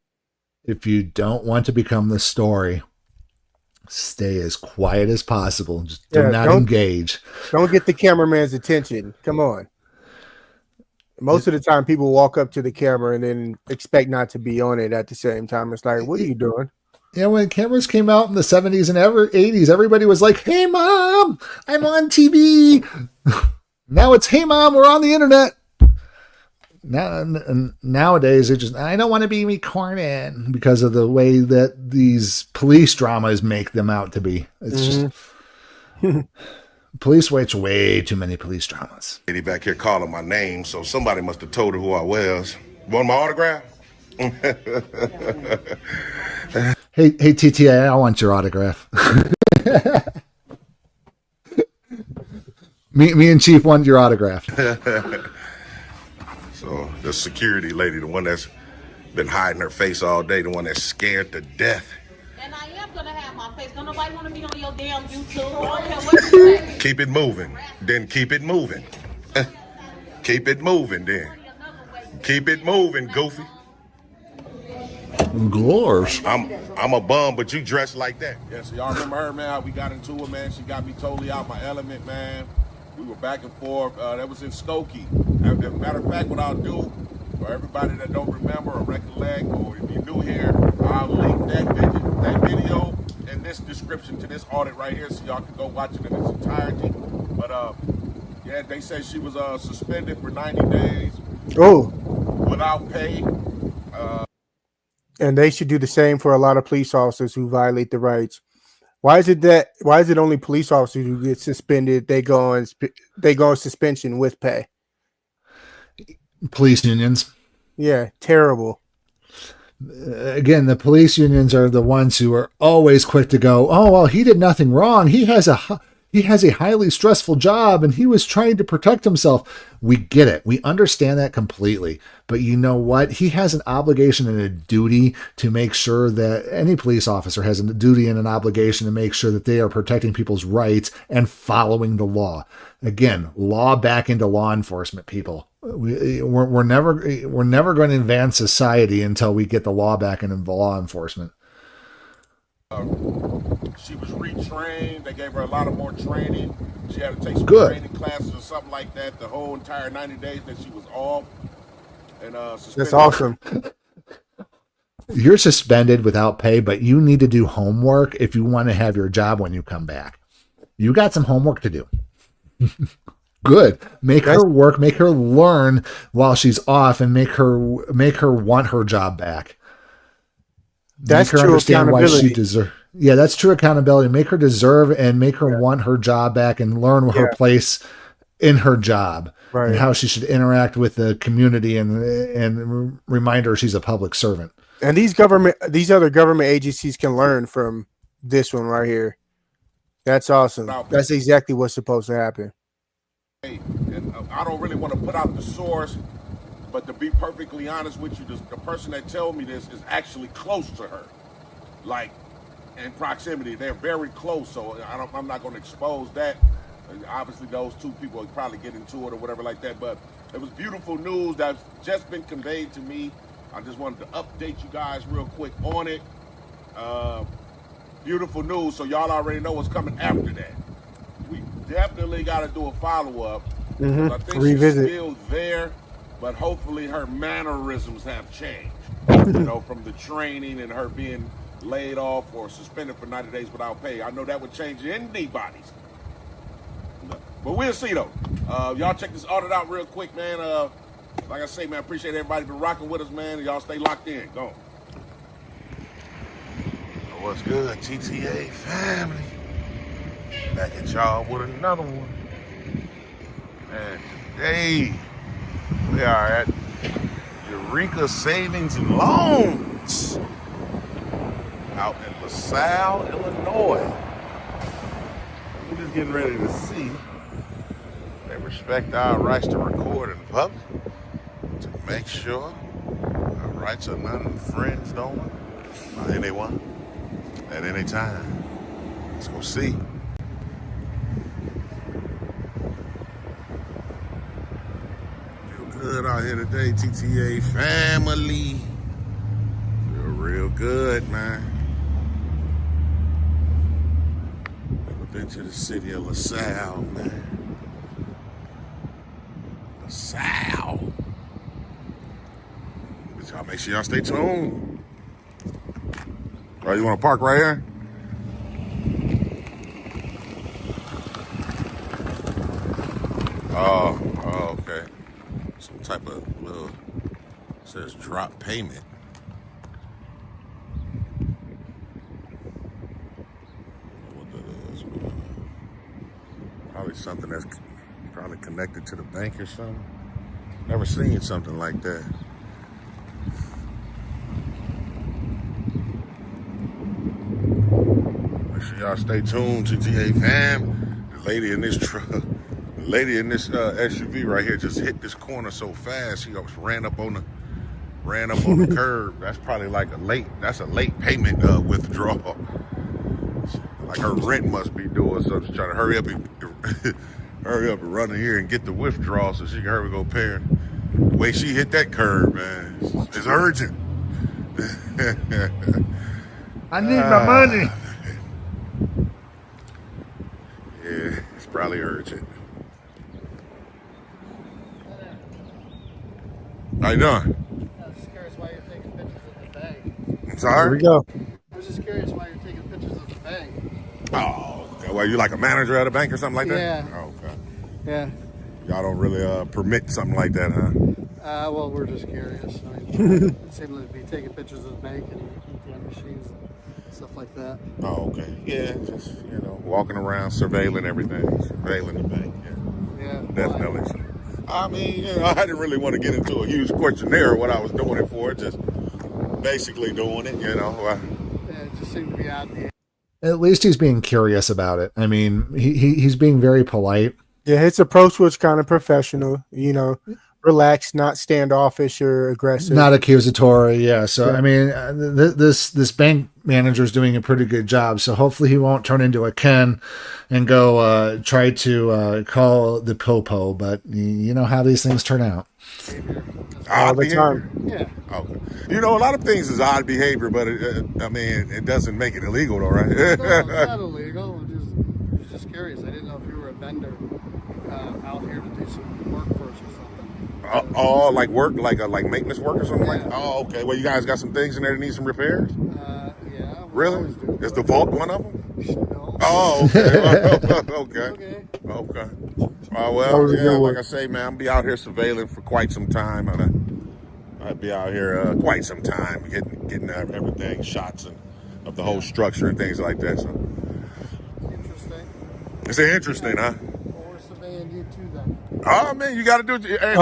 If you don't want to become the story, stay as quiet as possible. Just do not engage. Don't get the cameraman's attention. Come on. Most of the time, people walk up to the camera and then expect not to be on it at the same time. It's like, what are you doing? Yeah, when cameras came out in the 70s and 80s, everybody was like, hey, Mom, I'm on TV. Now it's, hey, Mom, we're on the internet. Nowadays, it just, I don't want to be recorded, because of the way that these police dramas make them out to be. It's just police watch way too many police dramas. Lady back here calling my name, so somebody must have told her who I was. Want my autograph? Hey, TTA, I want your autograph. me and Chief want your autograph. So the security lady, the one that's been hiding her face all day, the one that's scared to death. And I am gonna have my face. Don't nobody want to be on your damn YouTube. I don't care what you say. Keep it moving. Then keep it moving. Keep it moving then. Keep it moving, Goofy. Gosh. I'm a bum, but you dress like that. Yeah, so y'all remember her, man, how we got into it, man. She got me totally out my element, man. We were back and forth. That was in Skokie. As a matter of fact, what I'll do, for everybody that don't remember or recollect, or if you're new here, I'll link that video in this description to this audit right here, so y'all can go watch it in its entirety. But yeah, they say she was suspended for 90 days. Oh. Without pay. And they should do the same for a lot of police officers who violate the rights. Why is it only police officers who get suspended? They go on suspension with pay. Police unions. Yeah, terrible. Again, the police unions are the ones who are always quick to go, oh, well, he did nothing wrong. He has a highly stressful job and he was trying to protect himself. We get it. We understand that completely. But you know what? He has an obligation and a duty to make sure that any police officer has a duty and an obligation to make sure that they are protecting people's rights and following the law. Again, law back into law enforcement, people. We're never going to advance society until we get the law back into law enforcement. She was retrained. They gave her a lot of more training. She had to take some Good. training classes or something like that the whole entire 90 days that she was off. And that's awesome. You're suspended without pay, but you need to do homework if you want to have your job when you come back. You got some homework to do. Good. Make her work, make her learn while she's off, and make her want her job back. That's make her true understand accountability. why she deserves. Yeah, that's true accountability. Make her deserve and make her want her job back and learn her place in her job and how she should interact with the community and remind her she's a public servant. And these other government agencies can learn from this one right here. That's awesome. That's exactly what's supposed to happen. And I don't really want to put out the source, but to be perfectly honest with you, the person that told me this is actually close to her, like in proximity. They're very close, so I'm not going to expose that. Obviously, those two people would probably get into it or whatever like that, but it was beautiful news that's just been conveyed to me. I just wanted to update you guys real quick on it. Beautiful news, so y'all already know what's coming after that. We definitely got to do a follow-up. I think she's still there, but hopefully her mannerisms have changed. From the training and her being laid off or suspended for 90 days without pay. I know that would change anybody's. But we'll see, though. Y'all check this audit out real quick, man. Like I say, man, appreciate everybody been rocking with us, man. Y'all stay locked in. Go. What's good, TTA family? Back at y'all with another one. And today we are at Eureka Savings and Loans out in LaSalle, Illinois. We're just getting ready to see they respect our rights to record in public, to make sure our rights are not infringed on by anyone at any time. Let's go see. Feel good out here today, TTA family. Feel real good, man. Never been to the city of LaSalle, man. LaSalle. But y'all make sure y'all stay tuned. Oh, you want to park right here? Oh, okay. Some type of little, says drop payment. What that is? Probably something that's probably connected to the bank or something. Never seen something like that. Make sure y'all stay tuned, TTA fam. The lady in this truck, the lady in this SUV right here just hit this corner so fast, she almost ran up on the curb. That's probably like a late payment withdrawal. Like her rent must be due, so she's trying to hurry up and run in here and get the withdrawal so she can hurry go pay her. The way she hit that curb, man, it's urgent. I need my money. Yeah, it's probably urgent. How you doing? I was just curious why you're taking pictures of the bank. I'm sorry? Here we go. I was just curious why you're taking pictures of the bank. Oh, okay. Well, you like a manager at a bank or something like that? Yeah. Oh, okay. Yeah. Y'all don't really permit something like that, huh? Well, we're just curious. I mean, it seemed to be taking pictures of the bank and ATM machines. stuff like that. Oh, okay. Yeah, just, walking around, surveilling everything. Surveilling the bank, Yeah. Definitely. So, I mean, I didn't really want to get into a huge questionnaire what I was doing it for, just basically doing it, Yeah, it just seemed to be odd. At least he's being curious about it. I mean, he's being very polite. Yeah, his approach was kind of professional, relaxed, not standoffish or aggressive. Not accusatory, yeah. So, Yeah. I mean, this bank manager is doing a pretty good job. So hopefully he won't turn into a Ken and go try to call the popo. But you know how these things turn out. All the time. Yeah. Okay. A lot of things is odd behavior, but it doesn't make it illegal, though, right? No, it's not illegal. I was just curious. I didn't know if you were a vendor out here to do some work for us or something. Like work, like maintenance work or something like that? Oh, okay. Well, you guys got some things in there that need some repairs? Yeah. Really? Is the vault one of them? No. Oh, okay. Okay. Well, yeah, like I say, man, I'll be out here surveilling for quite some time. I'll be out here quite some time getting everything, shots of the whole structure and things like that. So. Interesting. It's interesting, huh? Well, we're surveying you too then. Oh, man, you got to do it. Hey,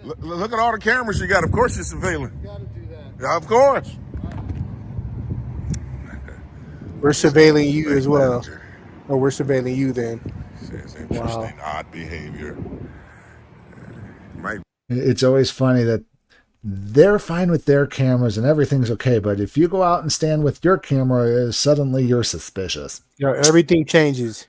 look at all the cameras you got. Of course you're surveilling. You got to do that. Yeah, of course. We're surveilling you as well. Or we're surveilling you then. Says interesting, odd behavior. It's always funny that they're fine with their cameras and everything's okay, but if you go out and stand with your camera, suddenly you're suspicious. Yeah, everything changes.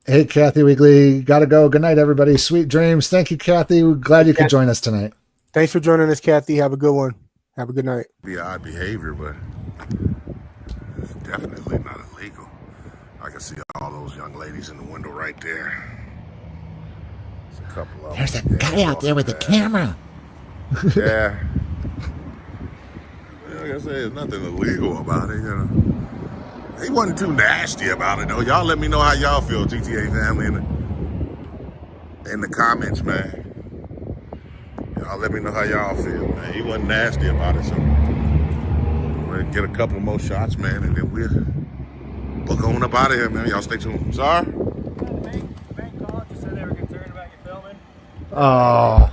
Hey, Kathy Weegley, gotta go. Good night, everybody. Sweet dreams. Thank you, Kathy. We're glad you could join us tonight. Thanks for joining us, Kathy. Have a good one. Have a good night. Be odd behavior, but it's definitely not illegal. I can see all those young ladies in the window right there. There's a couple of There's a guy out there with a camera. Yeah. Like I say, there's nothing illegal about it, He wasn't too nasty about it, though. Y'all let me know how y'all feel, GTA family, in the comments, man. Y'all let me know how y'all feel, man. He wasn't nasty about it, so we'll get a couple more shots, man, and then we'll book on up out of here, man. Y'all stay tuned. Sorry? Bank called, just said they were concerned about you filming. Oh.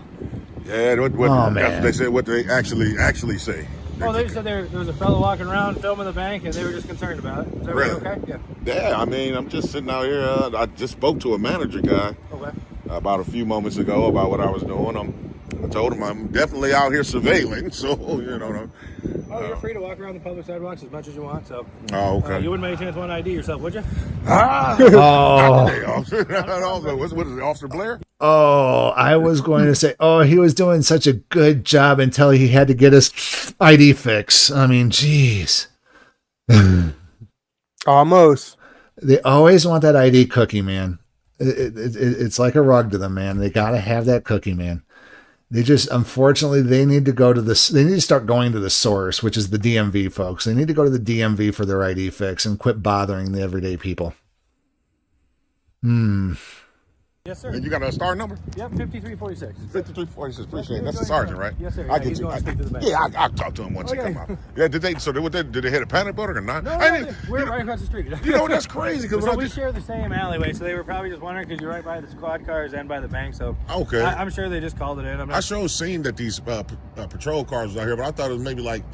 Yeah, Oh, that's man. what they said, what they actually say. Oh, they said there was a fellow walking around filming the bank, and they were just concerned about it. Is that Really? okay? Yeah. Yeah, I mean, I'm just sitting out here. I just spoke to a manager guy about a few moments ago about what I was doing. I told him I'm definitely out here surveilling, so, Oh, you're free to walk around the public sidewalks as much as you want, so. Oh, okay. You wouldn't by any chance want to ID yourself, would you? Ah! Oh. Not today, officer. What is it, Officer Blair? Oh, I was going to say, he was doing such a good job until he had to get his ID fix. I mean, geez. Almost. They always want that ID cookie, man. It's like a rug to them, man. They got to have that cookie, man. They just, unfortunately, they need to go to this. They need to start going to the source, which is the DMV, folks. They need to go to the DMV for their ID fix and quit bothering the everyday people. Yes, sir. And you got a star number? Yep, 5346. 5346. Appreciate it. That's the sergeant, right? Yes, sir. I Yeah, get he's you. going to speak to the bank. Yeah, I'll talk to him once he come out. Yeah, did they hit a panic button or not? No, we're right across the street. That's crazy. So we share the same alleyway, so they were probably just wondering because you're right by the squad cars and by the bank. So okay, I'm sure they just called it in. I sure seen that these patrol cars was out here, but I thought it was maybe like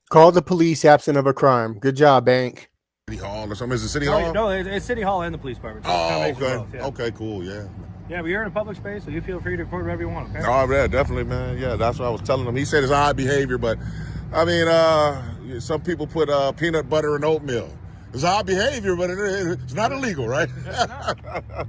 Call the police absent of a crime. Good job, bank. City Hall or something. Is it City Hall? No, it's City Hall and the police department. So okay. Okay, cool. Yeah. Yeah, but you're in a public space, so you feel free to record whatever you want, okay? Oh, yeah, definitely, man. Yeah, that's what I was telling him. He said it's odd behavior, but, I mean, some people put peanut butter and oatmeal. It's odd behavior, but it's not illegal, right? All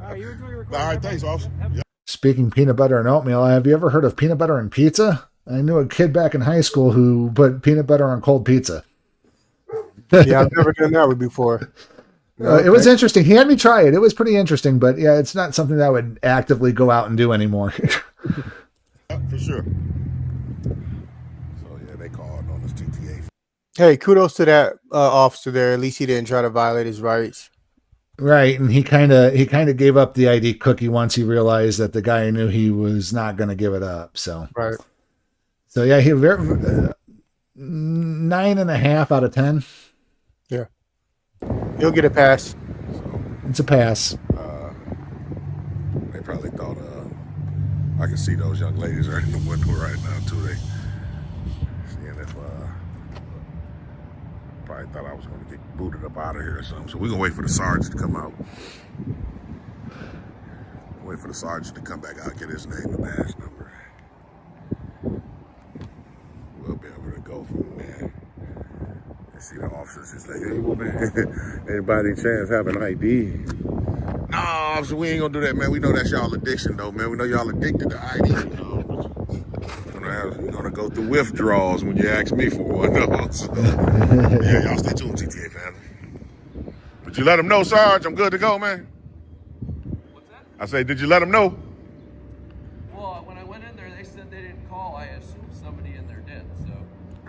right, you enjoy your recording. All right, thanks, officer. Yeah. Speaking peanut butter and oatmeal, have you ever heard of peanut butter and pizza? I knew a kid back in high school who put peanut butter on cold pizza. Yeah, I've never done that one before. It was interesting. He had me try it. It was pretty interesting, but yeah, it's not something that I would actively go out and do anymore. For sure. So yeah, they called on this GTA. Hey, kudos to that officer there. At least he didn't try to violate his rights. Right, and he kind of gave up the ID cookie once he realized that the guy knew he was not going to give it up. So right. So yeah, he 9.5 out of 10. Yeah. You'll get a pass. It's a pass. They probably thought, I can see those young ladies right in the window right now, too. They seeing if, probably thought I was going to get booted up out of here or something. So we're going to wait for the sergeant to come out. Wait for the sergeant to come back out, get his name and badge number. We'll be able to go from there. And see the officers just like, hey, well, man, anybody chance have an ID? No, officer, we ain't gonna do that, man. We know that's y'all addiction, though, man. We know y'all addicted to ID. We're gonna go through withdrawals when you ask me for one, though. So, yeah, y'all stay tuned, GTA family. Did you let them know, Sarge? I'm good to go, man. I say, did you let them know? Well, when I went in there, they said they didn't call. I assumed somebody in there did. So,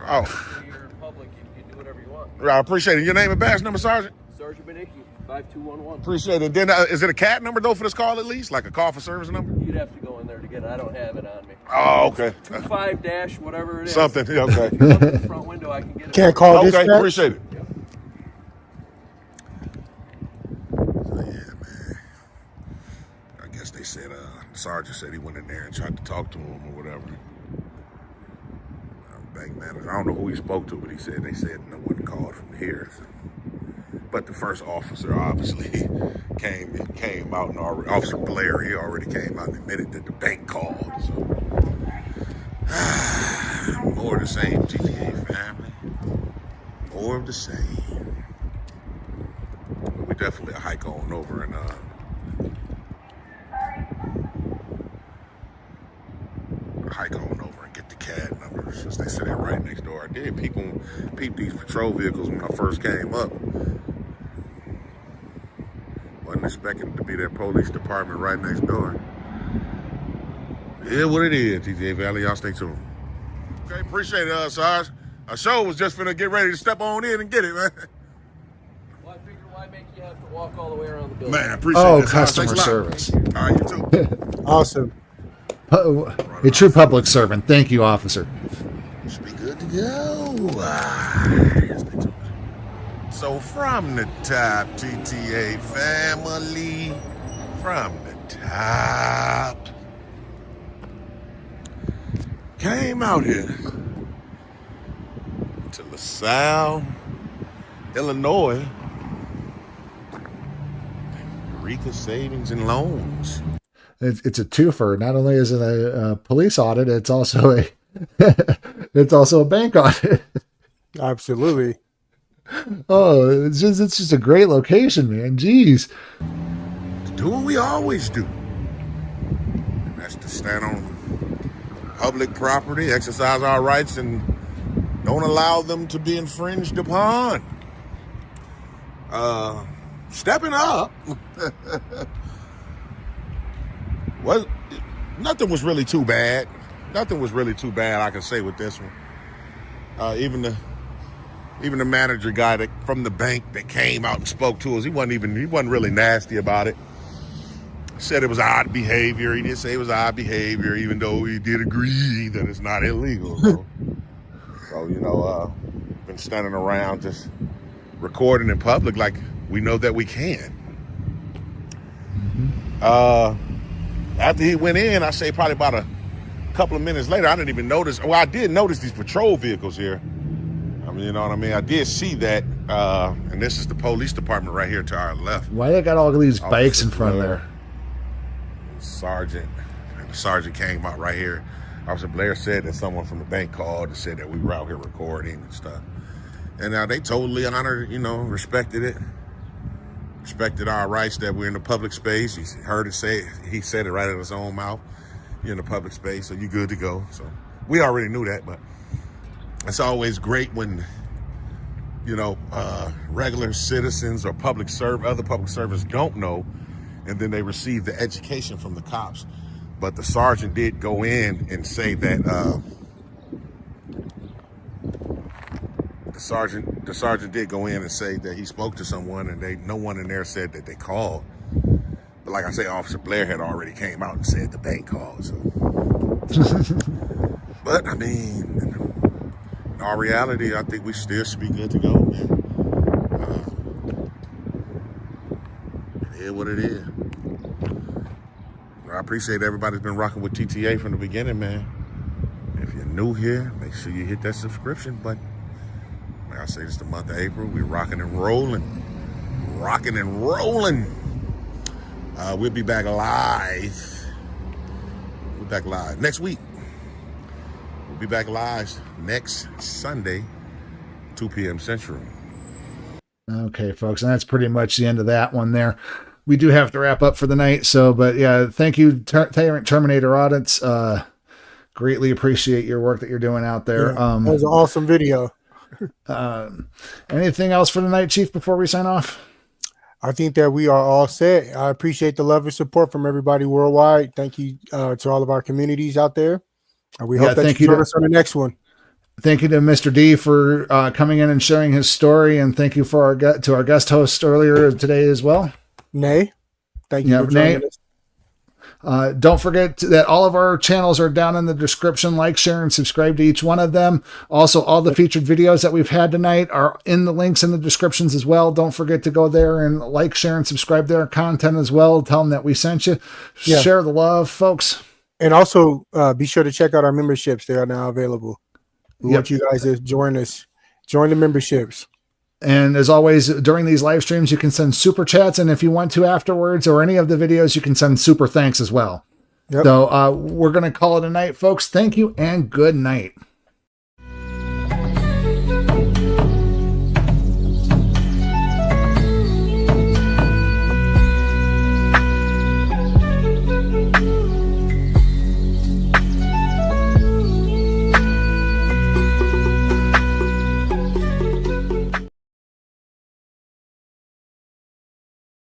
oh, you're in public, you can do whatever you want. I appreciate it. Your name and badge number, Sergeant? Sergeant Benicki, 5211. Appreciate it. Then, is it a CAT number, though, for this call at least? Like a call for service number? You'd have to go in there to get it. I don't have it on me. Oh, okay. 25- whatever it is. Something, okay. If you look at the front window, I can get it. Can't call okay, dispatch? Appreciate it. Yep. So, yeah, man. I guess they said, the sergeant said he went in there and tried to talk to him or whatever. Bank manager, I don't know who he spoke to, but they said no one called from here. So. But the first officer obviously came out, and Officer Blair, he already came out and admitted that the bank called. So more of the same, GTA family. More of the same. But we definitely a hike on over and get the CAD numbers, since they said they're right next door. I did peep these patrol vehicles when I first came up. Wasn't expecting it to be that police department right next door. Yeah, what it is, TJ Valley. Y'all stay tuned. Okay, appreciate it, Sarge. Our show was just finna get ready to step on in and get it, man. Well, I figured why make you have to walk all the way around the building? Man, appreciate it. Customer service. All right, you too. Awesome. A true public servant. Thank you, officer. Should be good to go. So from the top, TTA family, from the top, came out here to LaSalle, Illinois, Eureka Savings and Loans. It's a twofer. Not only is it a police audit, it's also a bank audit. Absolutely. Oh, it's just a great location, man. Jeez. Do what we always do. And that's to stand on public property, exercise our rights, and don't allow them to be infringed upon. Stepping up. Well, nothing was really too bad. Nothing was really too bad, I can say, with this one. Even the manager guy from the bank that came out and spoke to us, he wasn't really nasty about it. Said it was odd behavior. He did say it was odd behavior, even though he did agree that it's not illegal. So been standing around just recording in public like we know that we can. After he went in, I say probably about a couple of minutes later, I didn't even notice. Well, I did notice these patrol vehicles here. I mean, you know what I mean? I did see that. And this is the police department right here to our left. Why they got all these bikes in front of there? The sergeant came out right here. Officer Blair said that someone from the bank called and said that we were out here recording and stuff. And they totally honored, respected it. Respected our rights that we're in the public space. He heard it he said it right out of his own mouth. You're in the public space, so you're good to go. So we already knew that, but it's always great when, regular citizens or other public servants don't know, and then they receive the education from the cops. But the sergeant did go in and say that, the sergeant did go in and say that he spoke to someone, and no one in there said that they called. But like I say, Officer Blair had already came out and said the bank called. So. But I mean, in our reality, I think we still should be good to go, man. It is what it is. I appreciate everybody's been rocking with TTA from the beginning, man. If you're new here, make sure you hit that subscription button. Like I say, it's the month of April. We're rocking and rolling. Rocking and rolling. We'll be back live. We'll be back live next week. We'll be back live next Sunday, 2 p.m. Central. Okay, folks, and that's pretty much the end of that one there. We do have to wrap up for the night, but yeah, thank you, Terminator Audits. Greatly appreciate your work that you're doing out there. Yeah, that was an awesome video. Anything else for tonight, Chief, before we sign off? I think that we are all set. I appreciate the love and support from everybody worldwide. Thank you to all of our communities out there. We hope that you join us on the next one. Thank you to Mr. D for coming in and sharing his story, and thank you for our guest host earlier today as well. Nay, thank you for joining us. Don't forget that all of our channels are down in the description. Like, share, and subscribe to each one of them. Also, all the featured videos that we've had tonight are in the links in the descriptions as well. Don't forget to go there and like, share, and subscribe to our content as well. Tell them that we sent you. Yeah. Share the love, folks. And also, be sure to check out our memberships. They are now available. We want you guys to join us. Join the memberships. And as always, during these live streams, you can send super chats. And if you want to afterwards or any of the videos, you can send super thanks as well. Yep. So we're going to call it a night, folks. Thank you and good night.